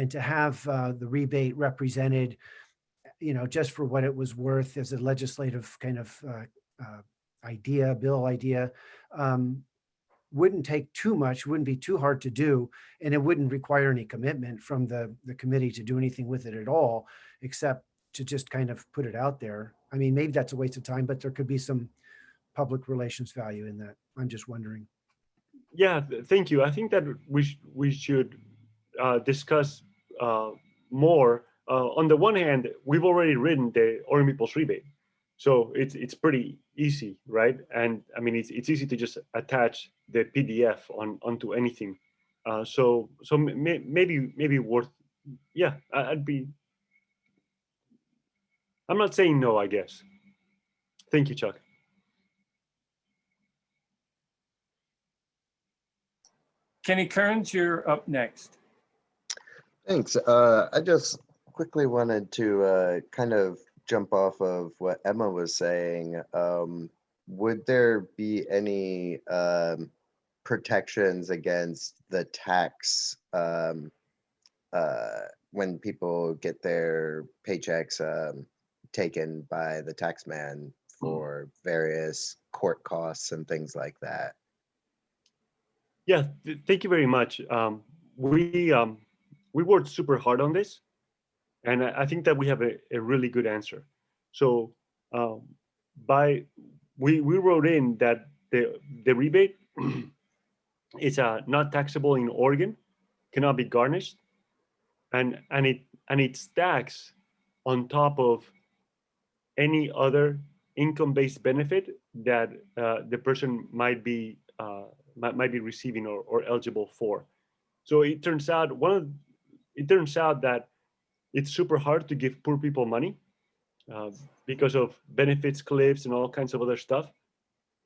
S6: to have the rebate represented, just for what it was worth as a legislative kind of bill idea, wouldn't take too much, wouldn't be too hard to do, and it wouldn't require any commitment from the committee to do anything with it at all, except to just kind of put it out there. I mean, maybe that's a waste of time, but there could be some public relations value in that. I'm just wondering.
S2: Yeah, thank you. I think that we should discuss more. On the one hand, we've already written the Oregon People's Rebate, so it's pretty easy, right? And I mean, it's easy to just attach the PDF onto anything. So maybe worth. Yeah, I'm not saying no, I guess. Thank you, Chuck.
S4: Kenny Kearns, you're up next.
S9: Thanks. I just quickly wanted to kind of jump off of what Emma was saying. Would there be any protections against the tax when people get their paychecks taken by the tax man for various court costs and things like that?
S2: Yeah, thank you very much. We worked super hard on this, and I think that we have a really good answer. So we wrote in that the rebate is not taxable in Oregon, cannot be garnished, and it stacks on top of any other income-based benefit that the person might be receiving or eligible for. So it turns out that it's super hard to give poor people money because of benefits cliffs and all kinds of other stuff.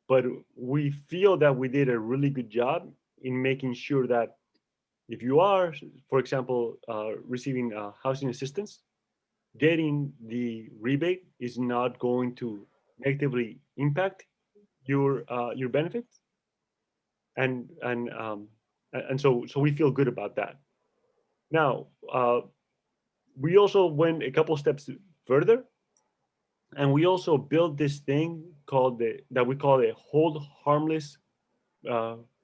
S2: but we feel that we did a really good job in making sure that if you are, for example, receiving housing assistance, getting the rebate is not going to negatively impact your benefits, and so we feel good about that. Now, we also went a couple steps further, and we also built this thing called that we call a hold harmless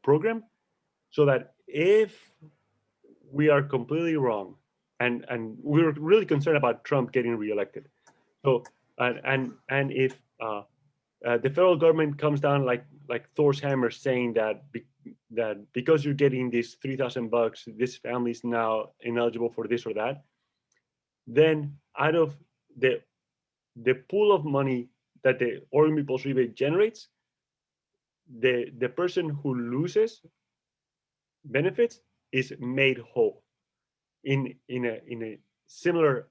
S2: program, so that if we are completely wrong, and we're really concerned about Trump getting reelected, so and if the federal government comes down like Thor's hammer, saying that that because you're getting this $3,000, this family is now ineligible for this or that, then out of the pool of money that the Oregon People's Rebate generates, the person who loses benefits is made whole in a similar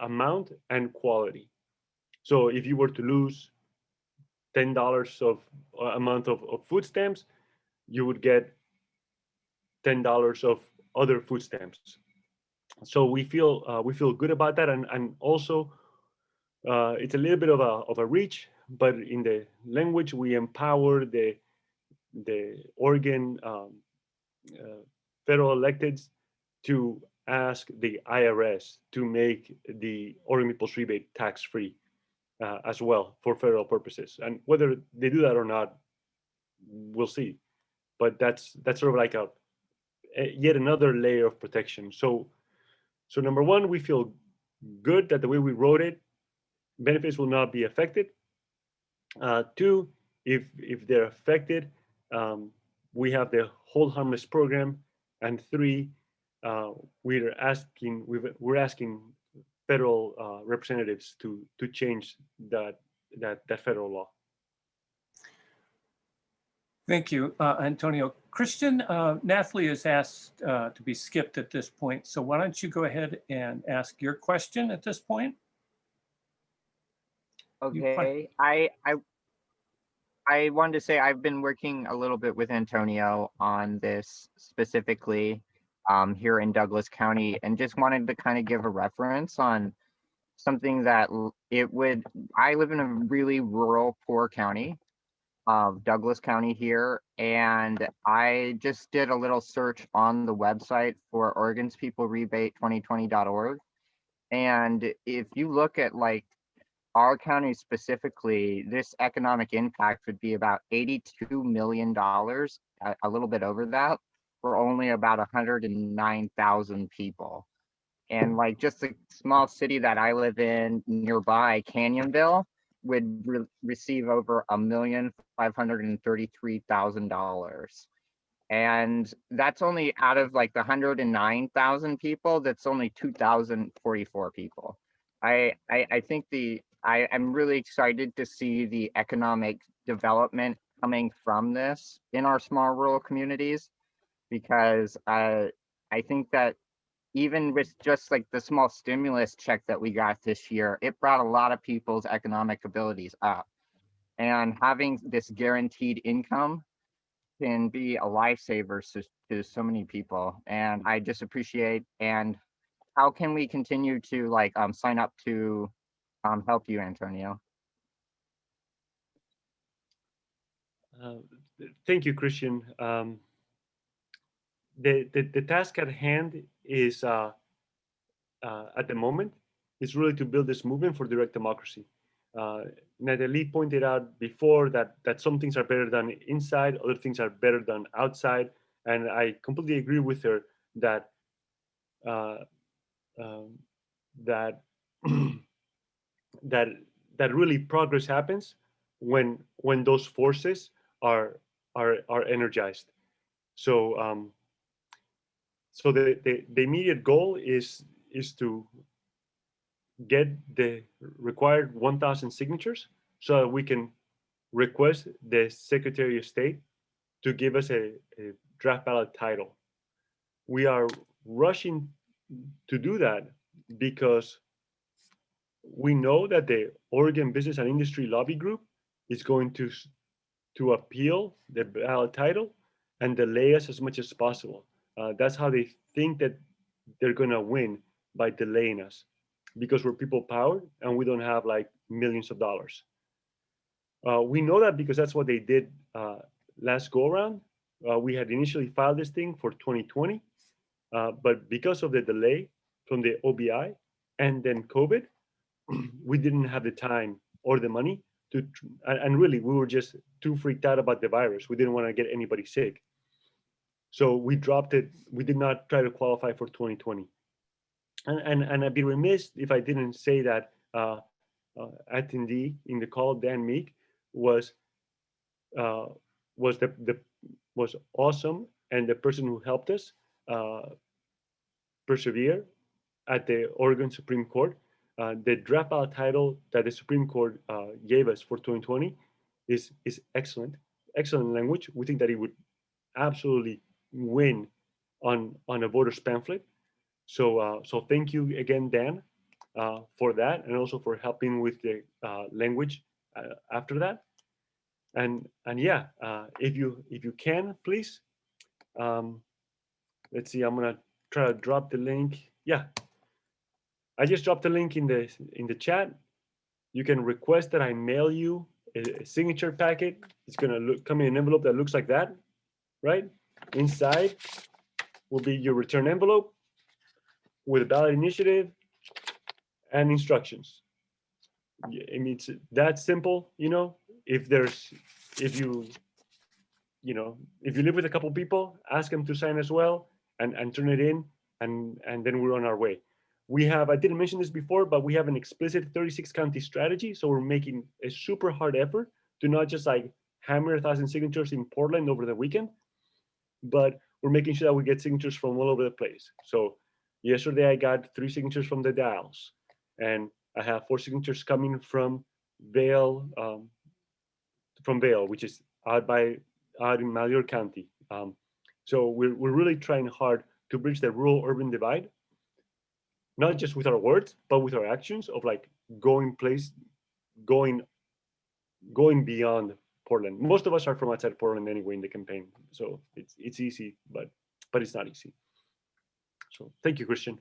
S2: amount and quality. So if you were to lose $10 of a month of food stamps, you would get $10 of other food stamps. So we feel good about that, and also it's a little bit of a reach, but in the language we empower the Oregon federal electeds to ask the IRS to make the Oregon People's Rebate tax-free as well for federal purposes. And whether they do that or not, we'll see. But that's sort of like a yet another layer of protection. So number one, we feel good that the way we wrote it, benefits will not be affected. Two, if they're affected, we have the hold harmless program. And three, we're asking federal representatives to change that federal law.
S4: Thank you, Antonio. Christian, Nathalie has asked to be skipped at this point. So why don't you go ahead and ask your question at this point?
S10: Okay, I wanted to say I've been working a little bit with Antonio on this specifically here in Douglas County, and just wanted to kind of give a reference on something that I live in a really rural, poor county of Douglas County here, and I just did a little search on the website for Oregon's People Rebate 2020.org. And if you look at like our county specifically, this economic impact would be about $82 million, a little bit over that, for only about 109,000 people. And like just a small city that I live in nearby, Canyonville, would receive over $1,533,000. And that's only out of like the 109,000 people, that's only 2,044 people. I think I'm really excited to see the economic development coming from this in our small rural communities, because I think that even with just like the small stimulus check that we got this year, it brought a lot of people's economic abilities up. And having this guaranteed income can be a lifesaver to so many people. And I just appreciate, and how can we continue to like sign up to help you, Antonio?
S2: Thank you, Christian. The task at hand is at the moment is really to build this movement for direct democracy. Nathalie pointed out before that some things are better done inside, other things are better done outside, and I completely agree with her that that that really progress happens when those forces are energized. So so the immediate goal is to get the required 1,000 signatures so that we can request the Secretary of State to give us a draft ballot title. We are rushing to do that because we know that the Oregon Business and Industry Lobby Group is going to to appeal the ballot title and delay us as much as possible. That's how they think that they're gonna win, by delaying us, because we're people powered and we don't have like millions of dollars. We know that because that's what they did last go around. We had initially filed this thing for 2020, but because of the delay from the OBI and then COVID, we didn't have the time or the money to, and really we were just too freaked out about the virus. We didn't want to get anybody sick. So we dropped it. We did not try to qualify for 2020. And I'd be remiss if I didn't say that attendee in the call, Dan Meek, was awesome, and the person who helped us persevere at the Oregon Supreme Court. The draft ballot title that the Supreme Court gave us for 2020 is excellent language. We think that it would absolutely win on a voter's pamphlet. So thank you again, Dan, for that, and also for helping with the language after that. And yeah, if you can, please, let's see. I'm gonna try to drop the link. Yeah, I just dropped the link in the chat. You can request that I mail you a signature packet. It's gonna come in an envelope that looks like that, right? Inside will be your return envelope with a ballot initiative and instructions. I mean, it's that simple, you know. If you live with a couple people, ask them to sign as well and turn it in, and then we're on our way. We have, I didn't mention this before, but we have an explicit 36 county strategy. So we're making a super hard effort to not just like hammer 1,000 signatures in Portland over the weekend, but we're making sure that we get signatures from all over the place. So yesterday I got 3 signatures from the Dalles, and I have 4 signatures coming from Vail, which is out in Malheur County. So we're really trying hard to bridge the rural-urban divide, not just with our words, but with our actions of like going beyond Portland. Most of us are from outside Portland anyway in the campaign, so it's easy, but it's not easy. So thank you, Christian.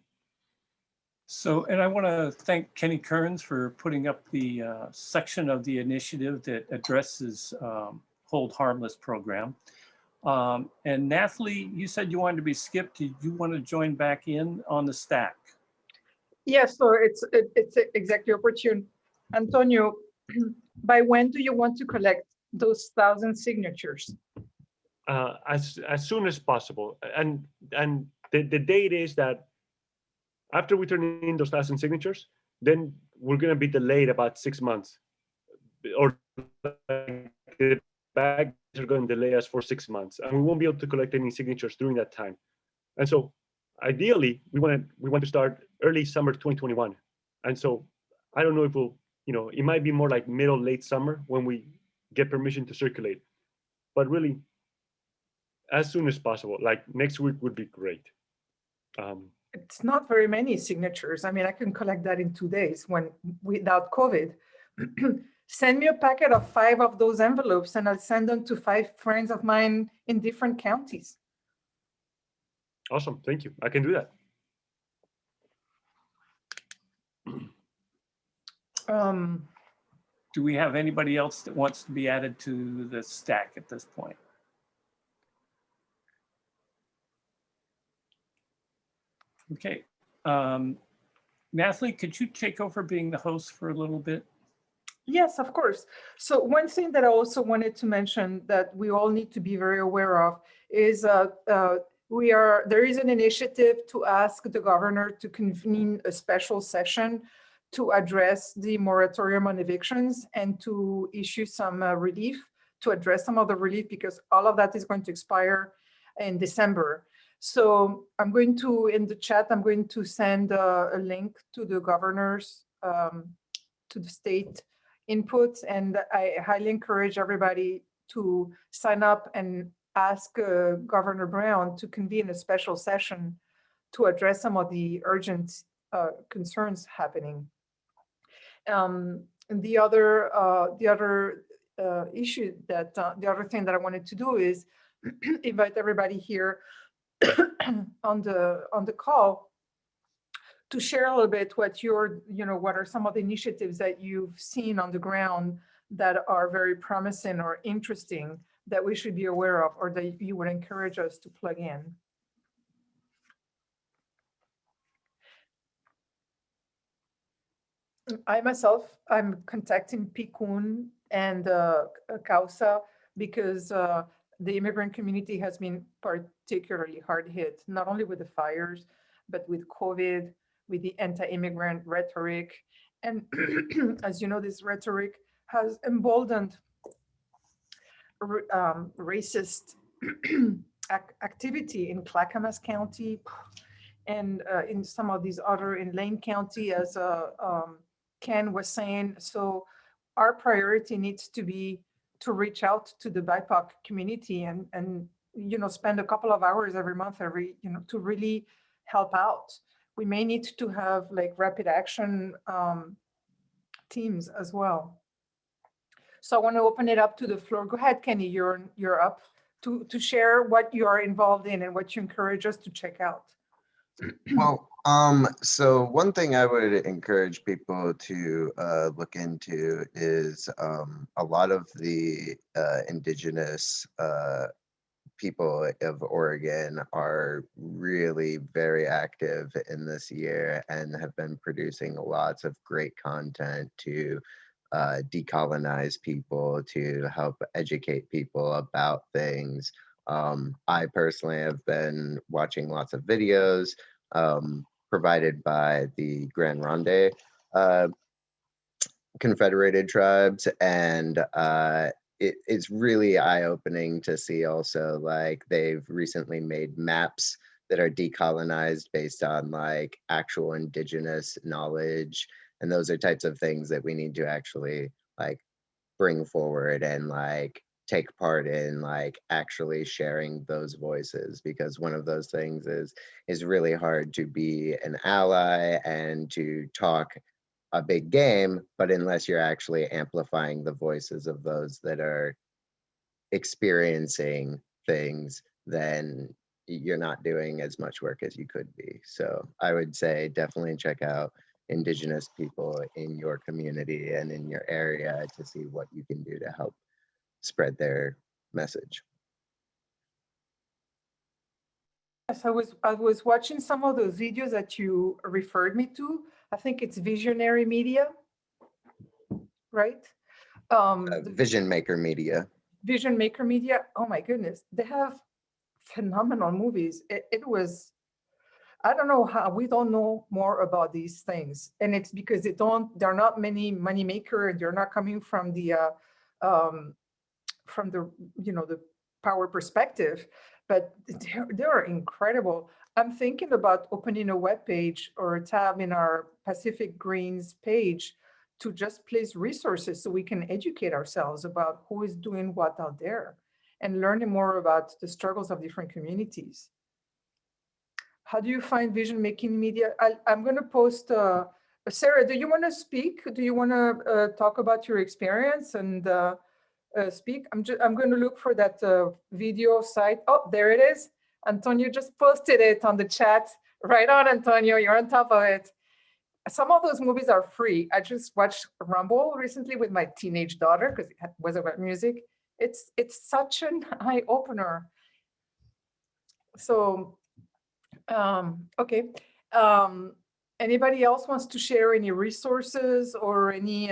S4: So, and I want to thank Kenny Kearns for putting up the section of the initiative that addresses Hold Harmless program. And Nathalie, you said you wanted to be skipped. Did you want to join back in on the stack?
S1: Yes, so it's exactly opportune. Antonio, by when do you want to collect those 1,000 signatures?
S2: As soon as possible. And the date is that after we turn in those 1,000 signatures, then we're going to be delayed about 6 months, or the bags are going to delay us for 6 months, and we won't be able to collect any signatures during that time. And so ideally, we want to start early summer 2021. And so I don't know if we'll, it might be more like middle, late summer when we get permission to circulate. But really, as soon as possible, like next week would be great.
S1: It's not very many signatures. I mean, I can collect that in 2 days without COVID. Send me a packet of 5 of those envelopes and I'll send them to 5 friends of mine in different counties.
S2: Awesome, thank you. I can do that.
S4: Do we have anybody else that wants to be added to the stack at this point? Okay. Nathalie, could you take over being the host for a little bit?
S1: Yes, of course. So one thing that I also wanted to mention that we all need to be very aware of is there is an initiative to ask the governor to convene a special session to address the moratorium on evictions and to issue some relief, to address some of the relief, because all of that is going to expire in December. So I'm going to, in the chat, I'm going to send a link to the governor's, to the state input, and I highly encourage everybody to sign up and ask Governor Brown to convene a special session to address some of the urgent concerns happening. The other issue that the other thing that I wanted to do is invite everybody here on the call to share a little bit what what are some of the initiatives that you've seen on the ground that are very promising or interesting that we should be aware of, or that you would encourage us to plug in. I myself, I'm contacting Pikun and Causa because the immigrant community has been particularly hard hit, not only with the fires, but with COVID, with the anti-immigrant rhetoric. And as you know, this rhetoric has emboldened racist activity in Clackamas County and in some of these other, in Lane County, as Ken was saying. So our priority needs to be to reach out to the BIPOC community and spend a couple of hours every month, to really help out. We may need to have like rapid action teams as well. So I want to open it up to the floor. Go ahead, Kenny, you're up to share what you are involved in and what you encourage us to check out.
S9: Well, so one thing I would encourage people to look into is a lot of the indigenous people of Oregon are really very active in this year and have been producing lots of great content to decolonize people, to help educate people about things. I personally have been watching lots of videos provided by the Grand Ronde Confederated Tribes, and it's really eye-opening to see also, like, they've recently made maps that are decolonized based on like actual indigenous knowledge, and those are types of things that we need to actually like bring forward and like take part in, like actually sharing those voices, because one of those things is really hard to be an ally and to talk a big game, but unless you're actually amplifying the voices of those that are experiencing things, then you're not doing as much work as you could be. So I would say definitely check out Indigenous people in your community and in your area to see what you can do to help spread their message.
S1: Yes, I was watching some of those videos that you referred me to. I think it's Visionary Media, right?
S9: Vision Maker Media.
S1: Vision Maker Media. Oh my goodness, they have phenomenal movies. It was, I don't know how we don't know more about these things, and it's because they're not many money maker. They're not coming from the the power perspective, but they're incredible. I'm thinking about opening a web page or a tab in our Pacific Greens page to just place resources so we can educate ourselves about who is doing what out there and learning more about the struggles of different communities. How do you find vision making media? I'm going to post, Sarah, do you want to speak? Do you want to talk about your experience and speak? I'm going to look for that video site. Oh, there it is. Antonio just posted it on the chat. Right on, Antonio, you're on top of it. Some of those movies are free. I just watched Rumble recently with my teenage daughter because it was about music. It's such an eye opener. So, okay. Anybody else wants to share any resources or any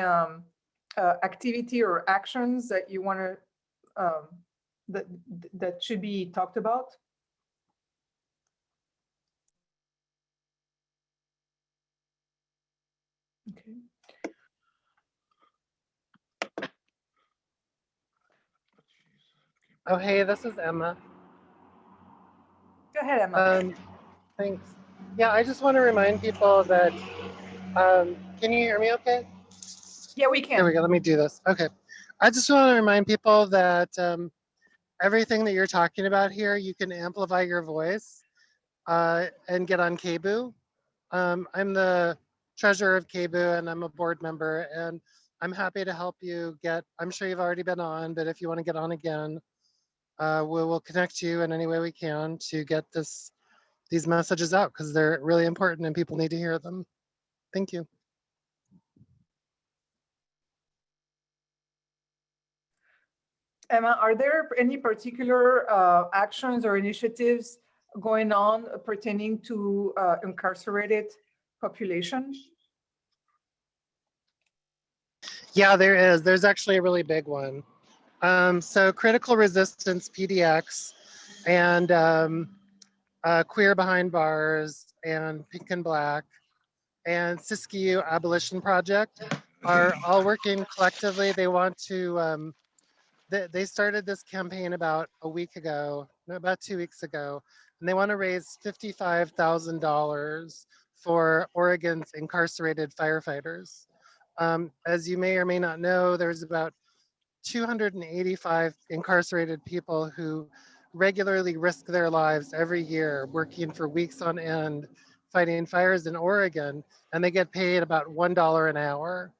S1: activity or actions that you want to that should be talked about? Okay.
S5: Oh, hey, this is Emma.
S1: Go ahead, Emma.
S5: Thanks. Yeah, I just want to remind people that, can you hear me okay?
S1: Yeah, we can.
S5: Here we go, let me do this. Okay. I just want to remind people that everything that you're talking about here, you can amplify your voice and get on KBOO. I'm the treasurer of KBOO and I'm a board member, and I'm happy to help you get, I'm sure you've already been on, but if you want to get on again, we'll connect you in any way we can to get these messages out because they're really important and people need to hear them. Thank you.
S1: Emma, are there any particular actions or initiatives going on pertaining to incarcerated population?
S5: Yeah, there is. There's actually a really big one. So Critical Resistance PDX and Queer Behind Bars and Pink and Black and Siskiyou Abolition Project are all working collectively. They want to, they started this campaign about a week ago, no, about 2 weeks ago, and they want to raise $55,000 for Oregon's incarcerated firefighters. As you may or may not know, there's about 285 incarcerated people who regularly risk their lives every year working for weeks on end fighting fires in Oregon, and they get paid about $1 an hour.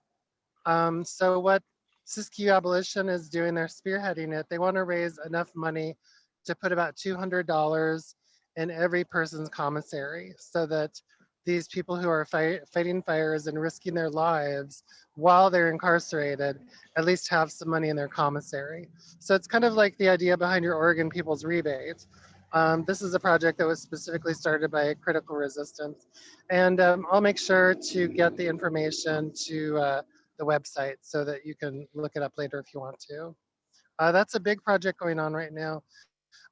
S5: So what Siskiyou Abolition is doing, they're spearheading it. They want to raise enough money to put about $200 in every person's commissary so that these people who are fighting fires and risking their lives while they're incarcerated at least have some money in their commissary. So it's kind of like the idea behind your Oregon People's Rebate. This is a project that was specifically started by Critical Resistance. And I'll make sure to get the information to the website so that you can look it up later if you want to. That's a big project going on right now.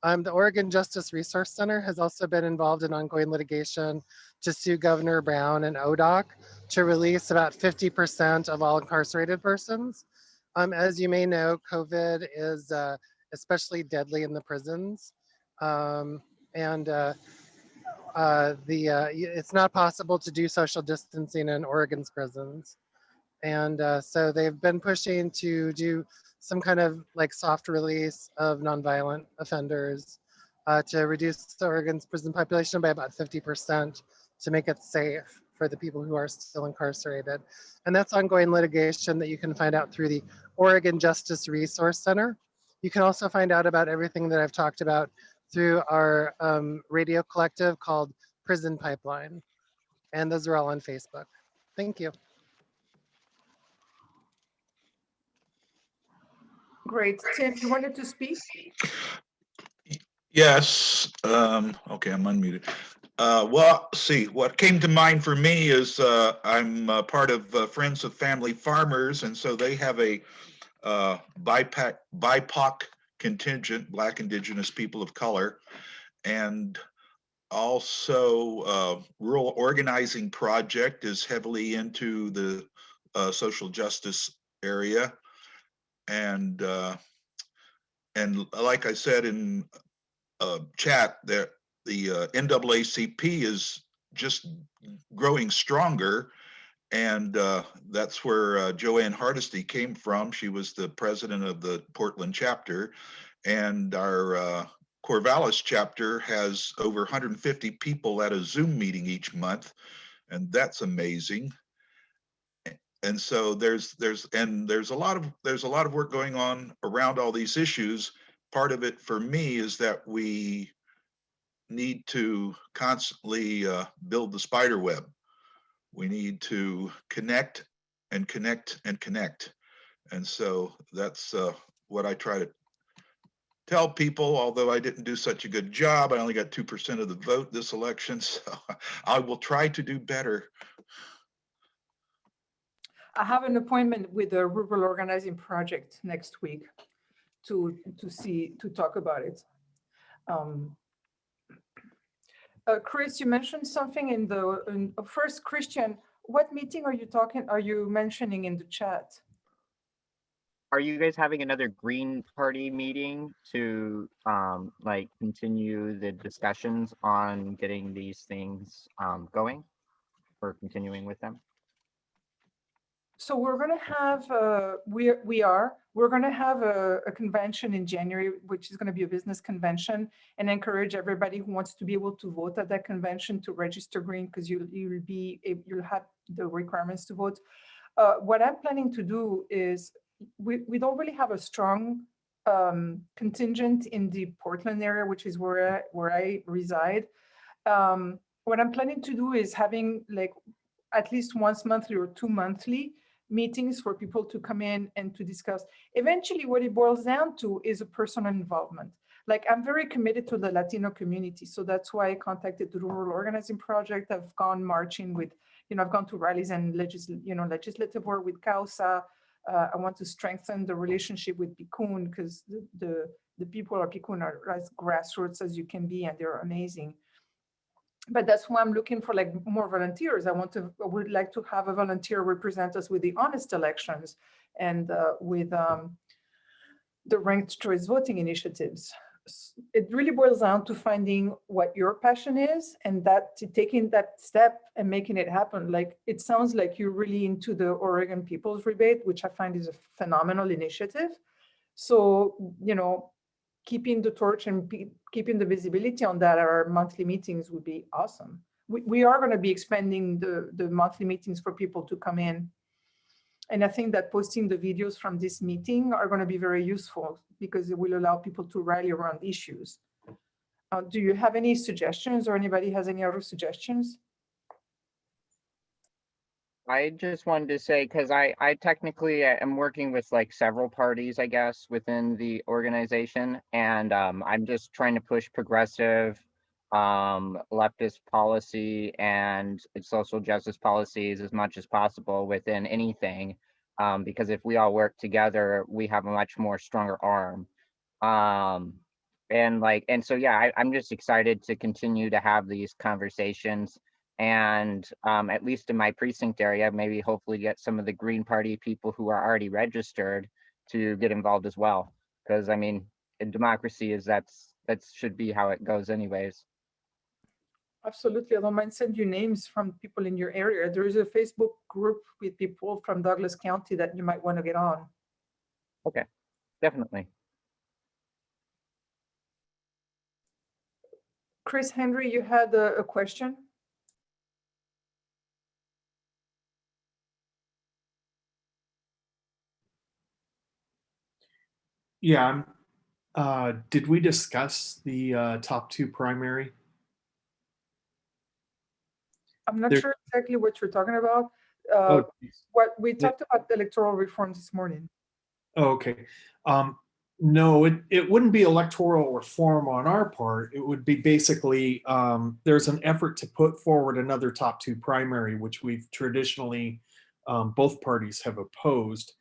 S5: The Oregon Justice Resource Center has also been involved in ongoing litigation to sue Governor Brown and ODOC to release about 50% of all incarcerated persons. As you may know, COVID is especially deadly in the prisons. It's not possible to do social distancing in Oregon's prisons. And so they've been pushing to do some kind of like soft release of nonviolent offenders to reduce Oregon's prison population by about 50% to make it safe for the people who are still incarcerated. And that's ongoing litigation that you can find out through the Oregon Justice Resource Center. You can also find out about everything that I've talked about through our radio collective called Prison Pipeline. And those are all on Facebook. Thank you.
S1: Great. Tim, you wanted to speak?
S11: Yes. Okay, I'm unmuted. Well, see, what came to mind for me is I'm part of Friends of Family Farmers, and so they have a BIPOC contingent, Black, Indigenous, people of color, and also Rural Organizing Project is heavily into the social justice area, and like I said in chat, that the NAACP is just growing stronger, and that's where Joanne Hardesty came from. She was the president of the Portland chapter, and our Corvallis chapter has over 150 people at a Zoom meeting each month, and that's amazing. And so there's a lot of work going on around all these issues. Part of it for me is that we need to constantly build the spider web. We need to connect and connect and connect. And so that's what I try to tell people, although I didn't do such a good job. I only got 2% of the vote this election, so I will try to do better.
S1: I have an appointment with the Rural Organizing Project next week to talk about it. Chris, you mentioned something in first, Christian, what meeting are you mentioning in the chat?
S10: Are you guys having another Green Party meeting to like continue the discussions on getting these things going or continuing with them?
S1: So we're going to have we're going to have a convention in January, which is going to be a business convention, and encourage everybody who wants to be able to vote at that convention to register Green, because you'll have the requirements to vote. what I'm planning to do is we don't really have a strong contingent in the Portland area, which is where I reside. What I'm planning to do is having like at least once monthly or 2 monthly meetings for people to come in and to discuss. Eventually, what it boils down to is a personal involvement. Like I'm very committed to the Latino community. So that's why I contacted the Rural Organizing Project. I've gone marching with, I've gone to rallies and legislative work with CAUSA. I want to strengthen the relationship with Picun because the people of Picun are as grassroots as you can be, and they're amazing. But that's why I'm looking for like more volunteers. I would like to have a volunteer represent us with the honest elections and with the ranked choice voting initiatives. It really boils down to finding what your passion is and taking that step and making it happen. Like it sounds like you're really into the Oregon People's Rebate, which I find is a phenomenal initiative. So, keeping the torch and keeping the visibility on that at our monthly meetings would be awesome. We are going to be expanding the monthly meetings for people to come in. And I think that posting the videos from this meeting are going to be very useful because it will allow people to rally around issues. Do you have any suggestions, or anybody has any other suggestions?
S10: I just wanted to say, because I technically am working with like several parties, I guess, within the organization. And I'm just trying to push progressive leftist policy and social justice policies as much as possible within anything. Because if we all work together, we have a much more stronger arm. And so, yeah, I'm just excited to continue to have these conversations. And at least in my precinct area, maybe hopefully get some of the Green Party people who are already registered to get involved as well. Because I mean, in democracy that should be how it goes anyways.
S1: Absolutely. I don't mind send you names from people in your area. There is a Facebook group with people from Douglas County that you might want to get on.
S10: Okay, definitely.
S1: Chris Henry, you had a question?
S12: Yeah. Did we discuss the top 2 primary?
S1: I'm not sure exactly what you're talking about. What we talked about the electoral reform this morning.
S12: Oh, okay. No, it wouldn't be electoral reform on our part. It would be basically, there's an effort to put forward another top 2 primary, which we've traditionally, both parties have opposed.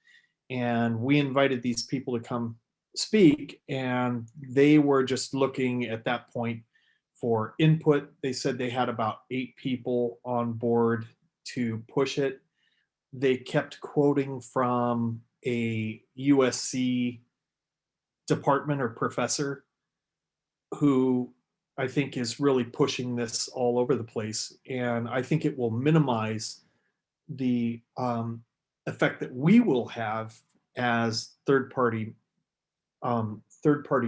S12: And we invited these people to come speak, and they were just looking at that point for input. They said they had about 8 people on board to push it. They kept quoting from a USC department or professor who I think is really pushing this all over the place. And I think it will minimize the effect that we will have as third-party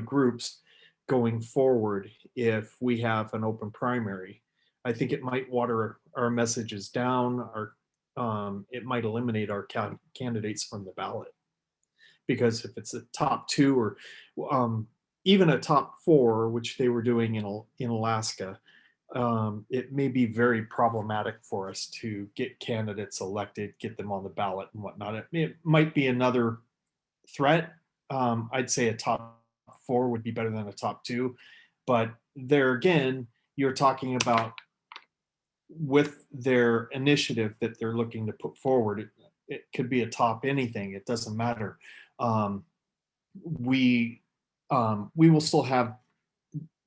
S12: groups going forward if we have an open primary. I think it might water our messages down, or it might eliminate our candidates from the ballot. Because if it's a top 2 or even a top 4, which they were doing in Alaska, it may be very problematic for us to get candidates elected, get them on the ballot and whatnot. It might be another threat. I'd say a top 4 would be better than a top 2, but there again, you're talking about with their initiative that they're looking to put forward, it could be a top anything. It doesn't matter. We will still have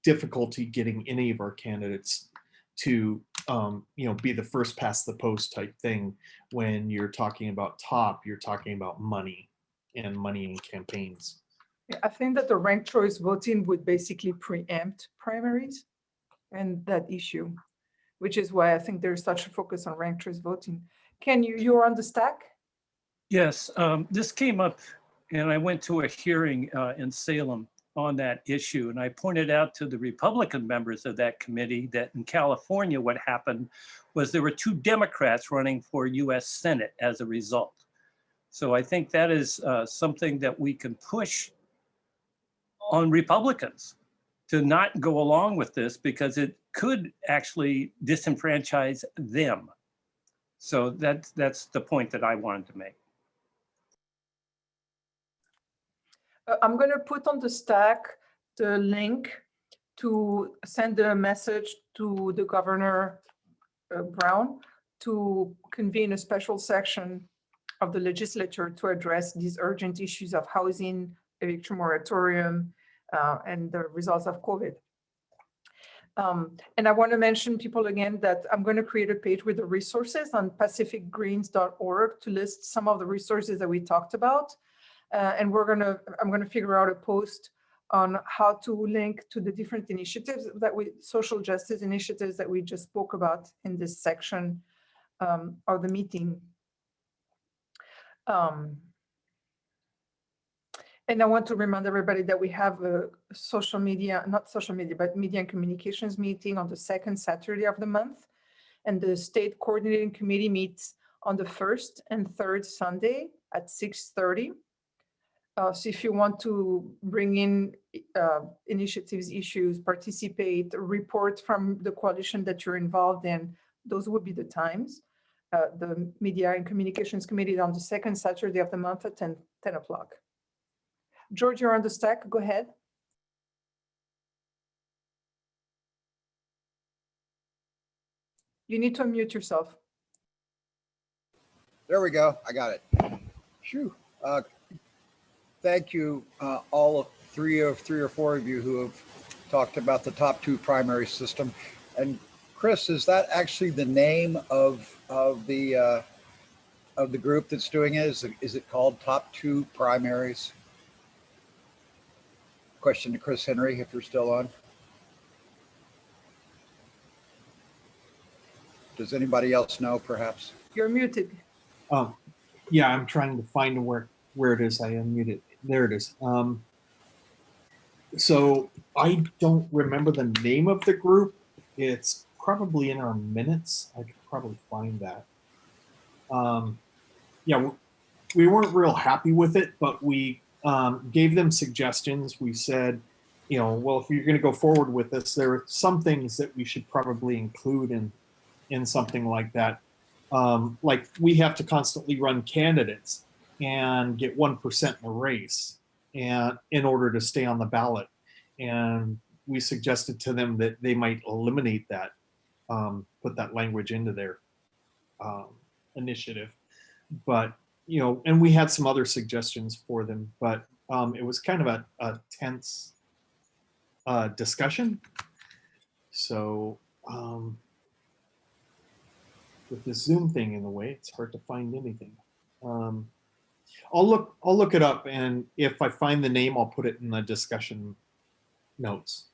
S12: difficulty getting any of our candidates to be the first past the post type thing. When you're talking about top, you're talking about money in campaigns.
S1: Yeah, I think that the ranked choice voting would basically preempt primaries and that issue, which is why I think there's such a focus on ranked choice voting. Ken, you're on the stack?
S4: Yes, this came up and I went to a hearing in Salem on that issue. And I pointed out to the Republican members of that committee that in California, what happened was there were 2 Democrats running for US Senate as a result. So I think that is something that we can push on Republicans to not go along with this, because it could actually disenfranchise them. So that's the point that I wanted to make.
S1: I'm going to put on the stack the link to send a message to the Governor Brown to convene a special section of the legislature to address these urgent issues of housing, eviction moratorium, and the results of COVID. And I want to mention people again that I'm going to create a page with the resources on pacificgreens.org to list some of the resources that we talked about. And I'm going to figure out a post on how to link to the different initiatives social justice initiatives that we just spoke about in this section of the meeting. And I want to remind everybody that we have a media and communications meeting on the 2nd Saturday of the month. And the state coordinating committee meets on the 1st and 3rd Sunday at 6:30. So if you want to bring in initiatives, issues, participate, report from the coalition that you're involved in, those would be the times. The Media and Communications Committee on the 2nd Saturday of the month at 10 o'clock. George, you're on the stack. Go ahead. You need to unmute yourself.
S7: There we go. I got it. Phew. Thank you, all of three or four of you who have talked about the top 2 primary system. And Chris, is that actually the name of the group that's doing it? Is it called Top 2 Primaries? Question to Chris Henry, if you're still on. Does anybody else know, perhaps?
S1: You're muted.
S12: Oh, yeah, I'm trying to find where it is. I unmuted. There it is. So I don't remember the name of the group. It's probably in our minutes. I could probably find that. Yeah, we weren't real happy with it, but we gave them suggestions. We said, well, if you're going to go forward with this, there are some things that we should probably include in something like that. Like we have to constantly run candidates and get 1% in a race and in order to stay on the ballot. And we suggested to them that they might eliminate that, put that language into their initiative. But, and we had some other suggestions for them, but it was kind of a tense discussion. So with this Zoom thing in the way, it's hard to find anything. I'll look it up, and if I find the name, I'll put it in the discussion notes.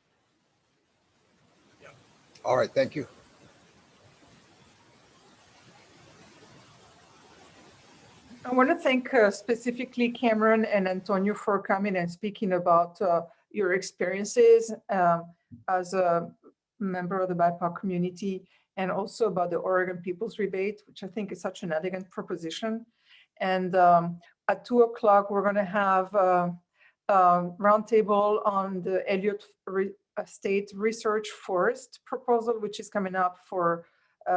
S7: Yeah. All right, thank you.
S1: I want to thank specifically Cameron and Antonio for coming and speaking about your experiences as a member of the BIPOC community, and also about the Oregon People's Rebate, which I think is such an elegant proposition. And at 2 o'clock, we're going to have a roundtable on the Elliott State Research Forest proposal, which is coming up for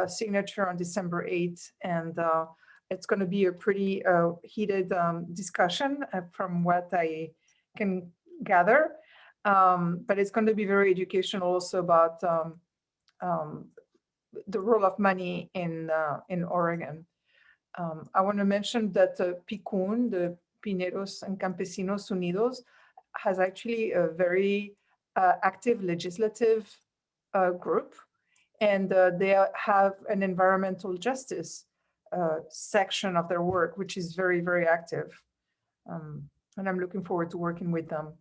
S1: signature on December 8th. And it's going to be a pretty heated discussion from what I can gather. But it's going to be very educational also about the role of money in Oregon. I want to mention that PICUN, the Pineros and Campesinos Unidos, has actually a very active legislative group, and they have an environmental justice section of their work, which is very, very active. And I'm looking forward to working with them.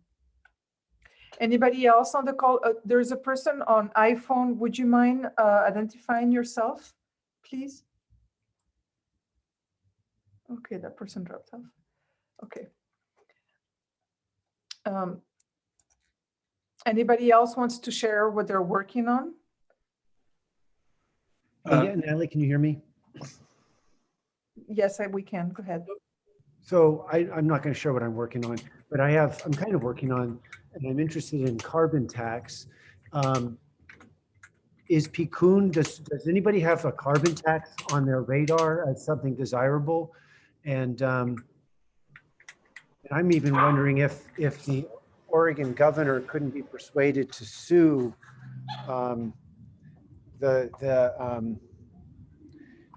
S1: Anybody else on the call? There's a person on iPhone. Would you mind identifying yourself, please? Okay, that person dropped off. Okay. Anybody else wants to share what they're working on?
S6: Yeah, Natalie, can you hear me?
S1: Yes, we can. Go ahead.
S6: So I'm not going to share what I'm working on, but I'm kind of working on, and I'm interested in carbon tax. Is Picun, does anybody have a carbon tax on their radar as something desirable? And I'm even wondering if the Oregon governor couldn't be persuaded to sue the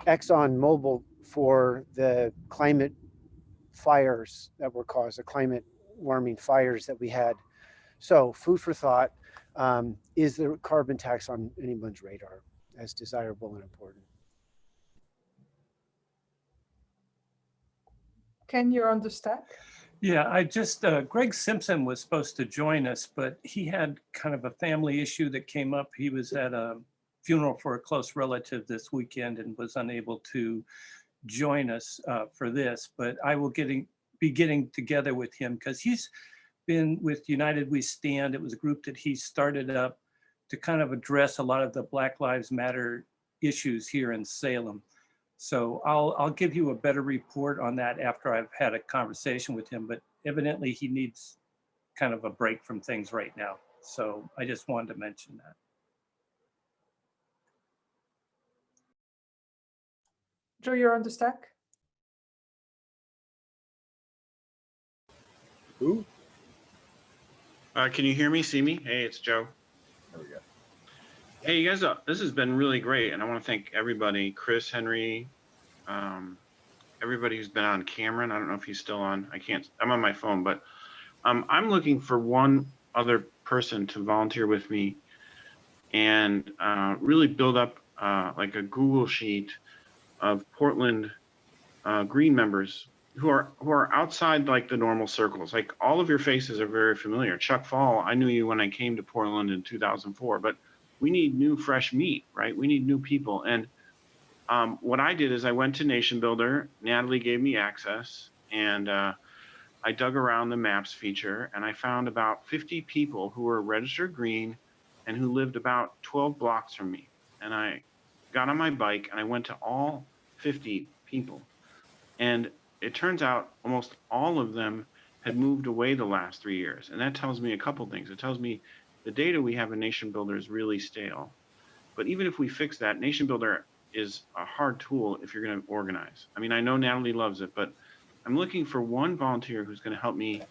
S6: ExxonMobil for the climate fires that were caused, the climate warming fires that we had. So food for thought, is the carbon tax on anyone's radar as desirable and important?
S1: Ken, you're on the stack.
S4: Yeah, I just, Greg Simpson was supposed to join us, but he had kind of a family issue that came up. He was at a funeral for a close relative this weekend and was unable to join us for this, but I will be getting together with him because he's been with United We Stand. It was a group that he started up to kind of address a lot of the Black Lives Matter issues here in Salem. So I'll give you a better report on that after I've had a conversation with him, but evidently he needs kind of a break from things right now. So I just wanted to mention that.
S1: Joe, you're on the stack.
S7: Who?
S13: Can you hear me, see me? Hey, it's Joe.
S7: There we go.
S13: Hey, you guys, this has been really great. And I want to thank everybody, Chris, Henry, everybody who's been on. Cameron, I don't know if he's still on. I'm on my phone, but I'm looking for one other person to volunteer with me and really build up like a Google sheet of Portland Green members who are outside like the normal circles. Like all of your faces are very familiar. Chuck Fall, I knew you when I came to Portland in 2004, but we need new fresh meat, right? We need new people. And what I did is I went to Nation Builder, Natalie gave me access, and I dug around the maps feature and I found about 50 people who were registered green and who lived about 12 blocks from me. And I got on my bike and I went to all 50 people. And it turns out almost all of them had moved away the last 3 years. And that tells me a couple things. It tells me the data we have in Nation Builder is really stale. But even if we fix that, Nation Builder is a hard tool if you're going to organize. I mean, I know Natalie loves it, but I'm looking for one volunteer who's going to help me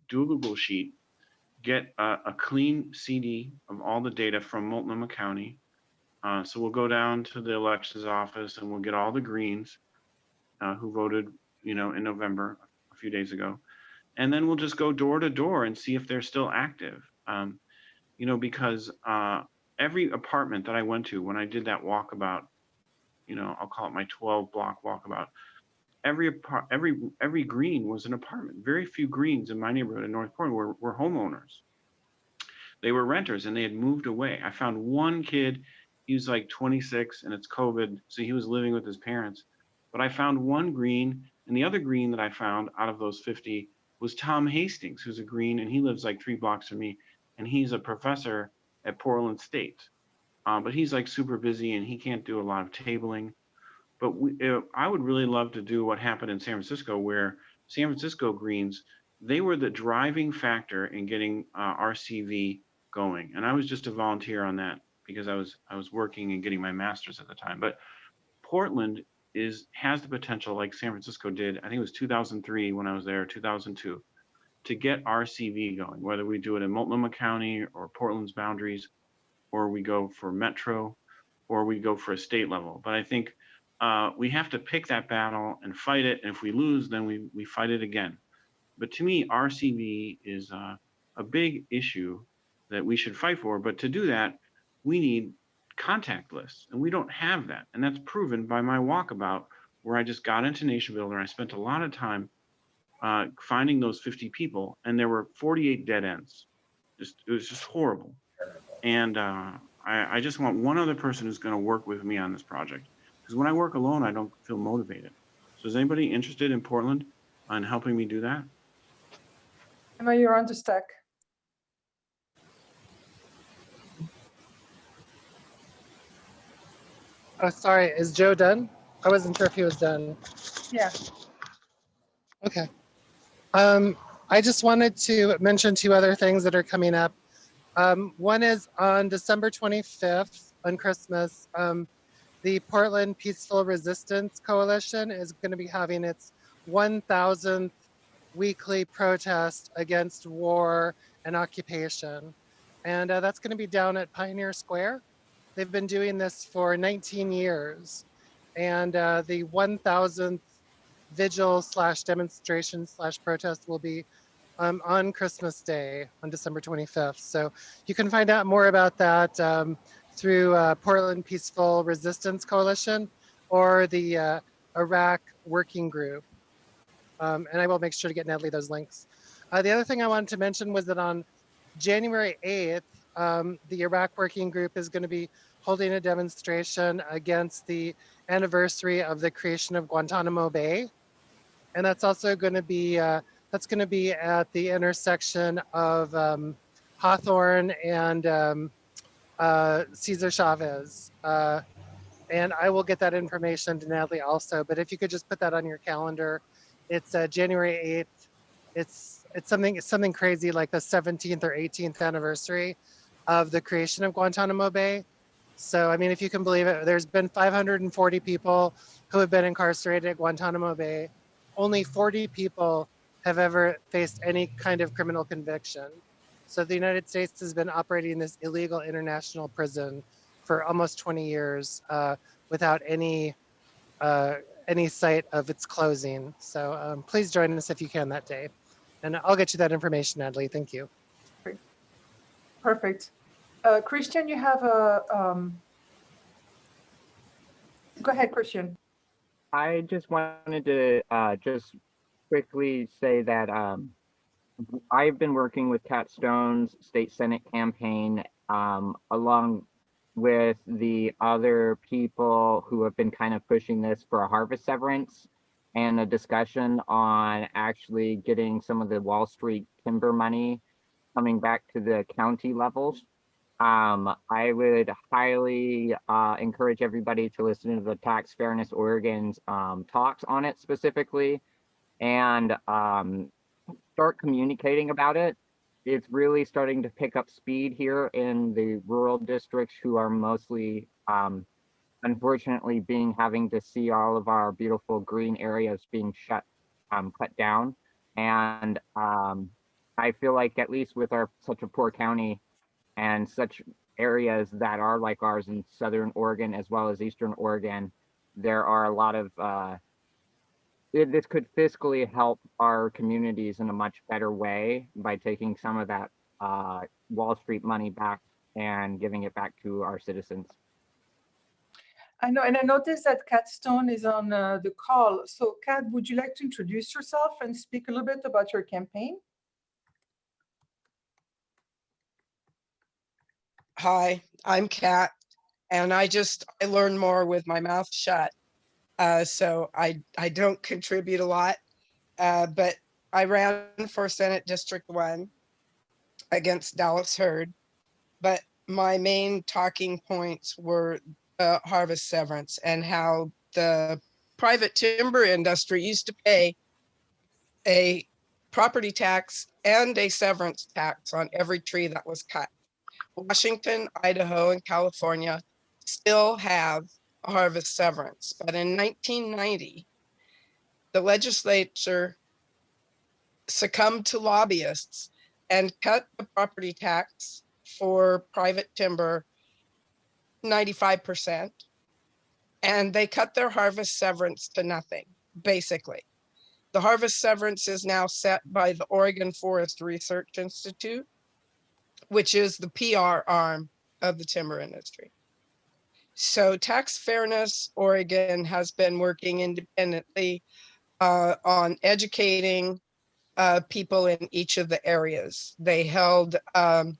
S13: do a Google sheet, get a clean CD of all the data from Multnomah County. So we'll go down to the elections office and we'll get all the Greens who voted, in November a few days ago. And then we'll just go door to door and see if they're still active. Because every apartment that I went to when I did that walkabout, I'll call it my 12 block walkabout, every green was an apartment. Very few greens in my neighborhood in North Portland were homeowners. They were renters and they had moved away. I found one kid, he was like 26 and it's COVID, so he was living with his parents. But I found one green, and the other green that I found out of those 50 was Tom Hastings, who's a green, and he lives like 3 blocks from me, and he's a professor at Portland State. But he's like super busy and he can't do a lot of tabling. But I would really love to do what happened in San Francisco, where San Francisco Greens, they were the driving factor in getting RCV going. And I was just a volunteer on that because I was working and getting my master's at the time. But Portland has the potential, like San Francisco did, I think it was 2003 when I was there, 2002, to get RCV going, whether we do it in Multnomah County or Portland's boundaries, or we go for Metro, or we go for a state level. But I think we have to pick that battle and fight it. And if we lose, then we fight it again. But to me, RCV is a big issue that we should fight for. But to do that, we need contact lists, and we don't have that. And that's proven by my walkabout, where I just got into Nation Builder. I spent a lot of time finding those 50 people, and there were 48 dead ends. It was just horrible. And I just want one other person who's going to work with me on this project, because when I work alone, I don't feel motivated. So is anybody interested in Portland on helping me do that?
S1: Emma, you're on the stack.
S5: Oh, sorry, is Joe done? I wasn't sure if he was done.
S1: Yeah.
S5: Okay. I just wanted to mention two other things that are coming up. One is on December 25th, on Christmas, the Portland Peaceful Resistance Coalition is going to be having its 1,000th weekly protest against war and occupation. And that's going to be down at Pioneer Square. They've been doing this for 19 years. And the 1,000th vigil slash demonstration slash protest will be on Christmas Day on December 25th. So you can find out more about that through Portland Peaceful Resistance Coalition or the Iraq Working Group. And I will make sure to get Natalie those links. The other thing I wanted to mention was that on January 8th, the Iraq Working Group is going to be holding a demonstration against the anniversary of the creation of Guantanamo Bay. And that's also going to be at the intersection of Hawthorne and Cesar Chavez. And I will get that information to Natalie also. But if you could just put that on your calendar, it's January 8th. It's something crazy like the 17th or 18th anniversary of the creation of Guantanamo Bay. So, I mean, if you can believe it, there's been 540 people who have been incarcerated at Guantanamo Bay. Only 40 people have ever faced any kind of criminal conviction. So the United States has been operating this illegal international prison for almost 20 years without any sight of its closing. So please join us if you can that day. And I'll get you that information, Natalie. Thank you.
S1: Perfect. Christian, you have a, go ahead, Christian.
S10: I just wanted to just quickly say that I've been working with Cat Stone's state Senate campaign along with the other people who have been kind of pushing this for a harvest severance and a discussion on actually getting some of the Wall Street timber money coming back to the county levels. I would highly encourage everybody to listen to the Tax Fairness Oregon's talks on it specifically and start communicating about it. It's really starting to pick up speed here in the rural districts who are mostly, unfortunately, having to see all of our beautiful green areas being cut down. And I feel like at least with such a poor county and such areas that are like ours in Southern Oregon as well as Eastern Oregon, there are a lot of this could fiscally help our communities in a much better way by taking some of that Wall Street money back and giving it back to our citizens.
S1: I know, and I noticed that Cat Stone is on the call. So Cat, would you like to introduce yourself and speak a little bit about your campaign?
S14: Hi, I'm Kat, and I learn more with my mouth shut. So I don't contribute a lot, but I ran for Senate District 1 against Dallas Hurd. But my main talking points were harvest severance and how the private timber industry used to pay a property tax and a severance tax on every tree that was cut. Washington, Idaho, and California still have a harvest severance. But in 1990, the legislature succumbed to lobbyists and cut the property tax for private timber 95%. And they cut their harvest severance to nothing, basically. The harvest severance is now set by the Oregon Forest Research Institute, which is the PR arm of the timber industry. So Tax Fairness Oregon has been working independently on educating people in each of the areas. They held an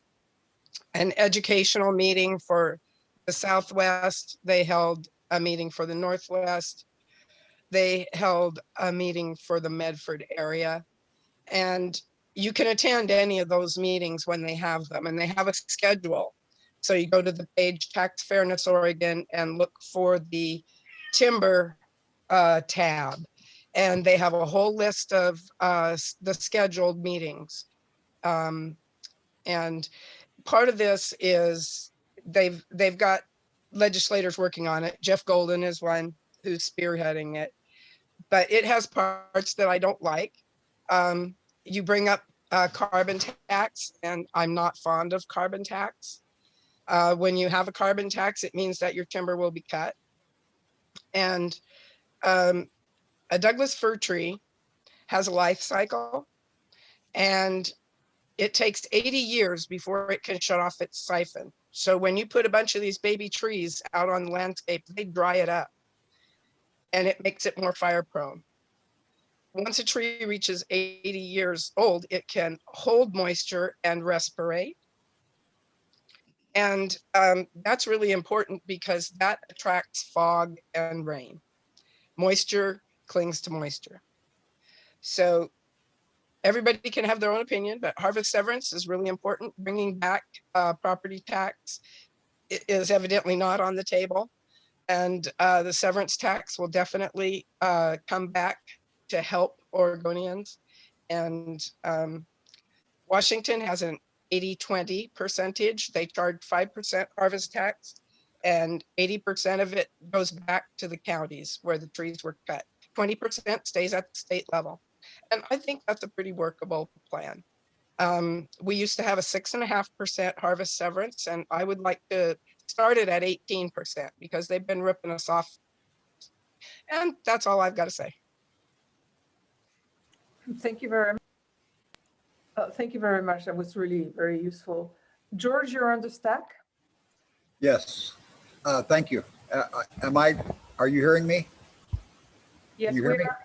S14: educational meeting for the Southwest. They held a meeting for the Northwest. They held a meeting for the Medford area. And you can attend any of those meetings when they have them, and they have a schedule So you go to the page Tax Fairness Oregon and look for the timber tab. And they have a whole list of the scheduled meetings. And part of this is they've got legislators working on it. Jeff Golden is one who's spearheading it, but it has parts that I don't like. You bring up carbon tax, and I'm not fond of carbon tax. When you have a carbon tax, it means that your timber will be cut. And a Douglas fir tree has a life cycle, and it takes 80 years before it can shut off its siphon. So when you put a bunch of these baby trees out on the landscape, they dry it up, and it makes it more fire prone. Once a tree reaches 80 years old, it can hold moisture and respirate. And that's really important because that attracts fog and rain. Moisture clings to moisture. So everybody can have their own opinion, but harvest severance is really important. Bringing back property tax is evidently not on the table. And the severance tax will definitely come back to help Oregonians. And Washington has an 80-20 percentage. They charge 5% harvest tax, and 80% of it goes back to the counties where the trees were cut. 20% stays at the state level. And I think that's a pretty workable plan. We used to have a 6.5% harvest severance, and I would like to start it at 18% because they've been ripping us off. And that's all I've got to say.
S1: Thank you very much. Thank you very much. That was really very useful. George, you're on the stack.
S7: Yes, thank you. Are you hearing me?
S1: Yes,
S7: you
S1: we
S7: hear me?
S1: are.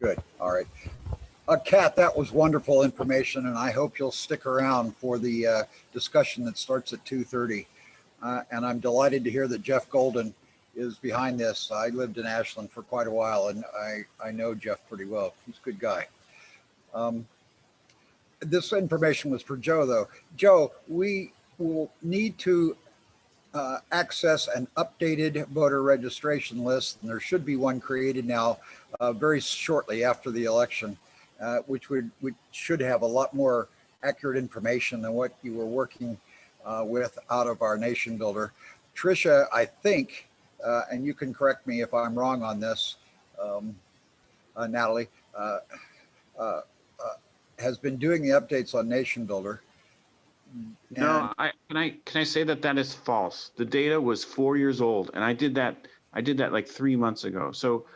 S7: Good, all right. Kat, that was wonderful information, and I hope you'll stick around for the discussion that starts at 2:30. And I'm delighted to hear that Jeff Golden is behind this. I lived in Ashland for quite a while, and I know Jeff pretty well. He's a good guy. This information was for Joe, though. Joe, we will need to access an updated voter registration list, and there should be one created now very shortly after the election, which should have a lot more accurate information than what you were working with out of our nation builder. Tricia, I think, and you can correct me if I'm wrong on this, Natalie, has been doing the updates on nation builder.
S13: No, can I say that is false. The data was 4 years old, and I did that like 3 months ago. So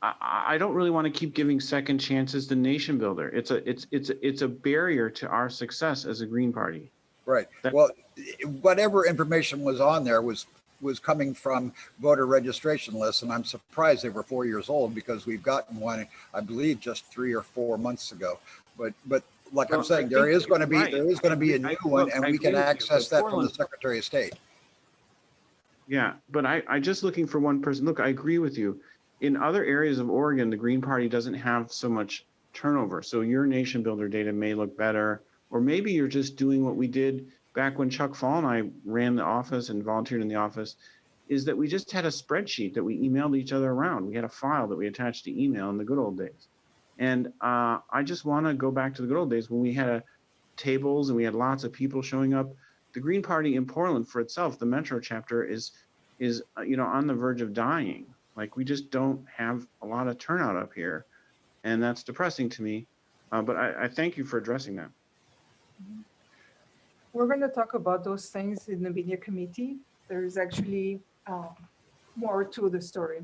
S13: I don't really want to keep giving second chances to nation builder. It's a barrier to our success as a Green Party.
S7: Right. Well, whatever information was on there was coming from voter registration lists, and I'm surprised they were 4 years old because we've gotten one, I believe, just 3 or 4 months ago. But like I'm saying, there is going to be a new one, and we can access that from the Secretary of State.
S13: Yeah, but I just looking for one person. Look, I agree with you. In other areas of Oregon, the Green Party doesn't have so much turnover. So your nation builder data may look better, or maybe you're just doing what we did back when Chuck Fall and I ran the office and volunteered in the office, is that we just had a spreadsheet that we emailed each other around. We had a file that we attached to email in the good old days. And I just want to go back to the good old days when we had tables and we had lots of people showing up. The Green Party in Portland for itself, the Metro chapter is on the verge of dying. Like, we just don't have a lot of turnout up here, and that's depressing to me. But I thank you for addressing that.
S1: We're going to talk about those things in the media committee. There is actually more to the story,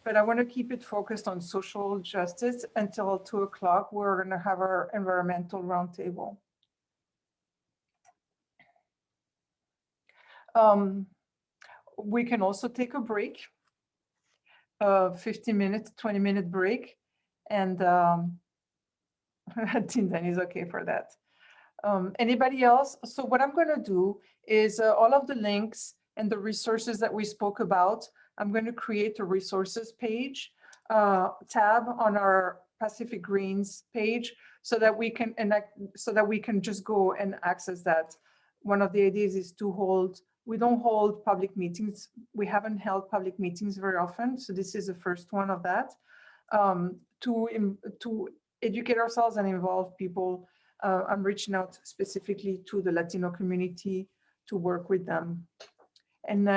S1: but I want to keep it focused on social justice until 2 o'clock. We're going to have our environmental roundtable. We can also take a break, 15-minute, 20-minute break, and Team Danny is okay for that. Anybody else? So what I'm going to do is all of the links and the resources that we spoke about, I'm going to create a resources page tab on our Pacific Greens page so that we can just go and access that. one of the ideas is to hold, we don't hold public meetings. We haven't held public meetings very often. So this is the first one of that, to educate ourselves and involve people. I'm reaching out specifically to the Latino community to work with them and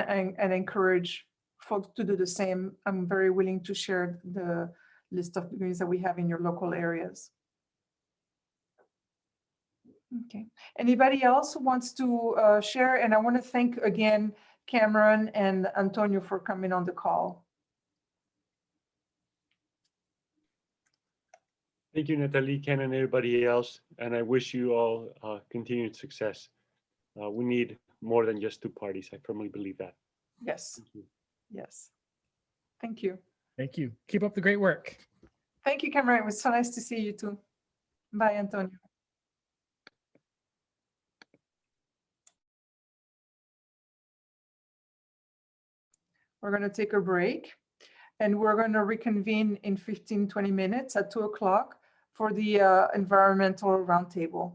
S1: encourage folks to do the same. I'm very willing to share the list of greens that we have in your local areas. Okay, anybody else who wants to share? And I want to thank again Cameron and Antonio for coming on the call.
S2: Thank you, Natalie, Ken, and everybody else. And I wish you all continued success. We need more than just 2 parties. I firmly believe that.
S1: Yes.
S2: Thank you.
S1: Yes. Thank you.
S3: Thank you. Keep up the great work.
S1: Thank you, Cameron. It was so nice to see you too. Bye, Antonio. We're going to take a break and we're going to reconvene in 15-20 minutes at 2 o'clock for the environmental roundtable.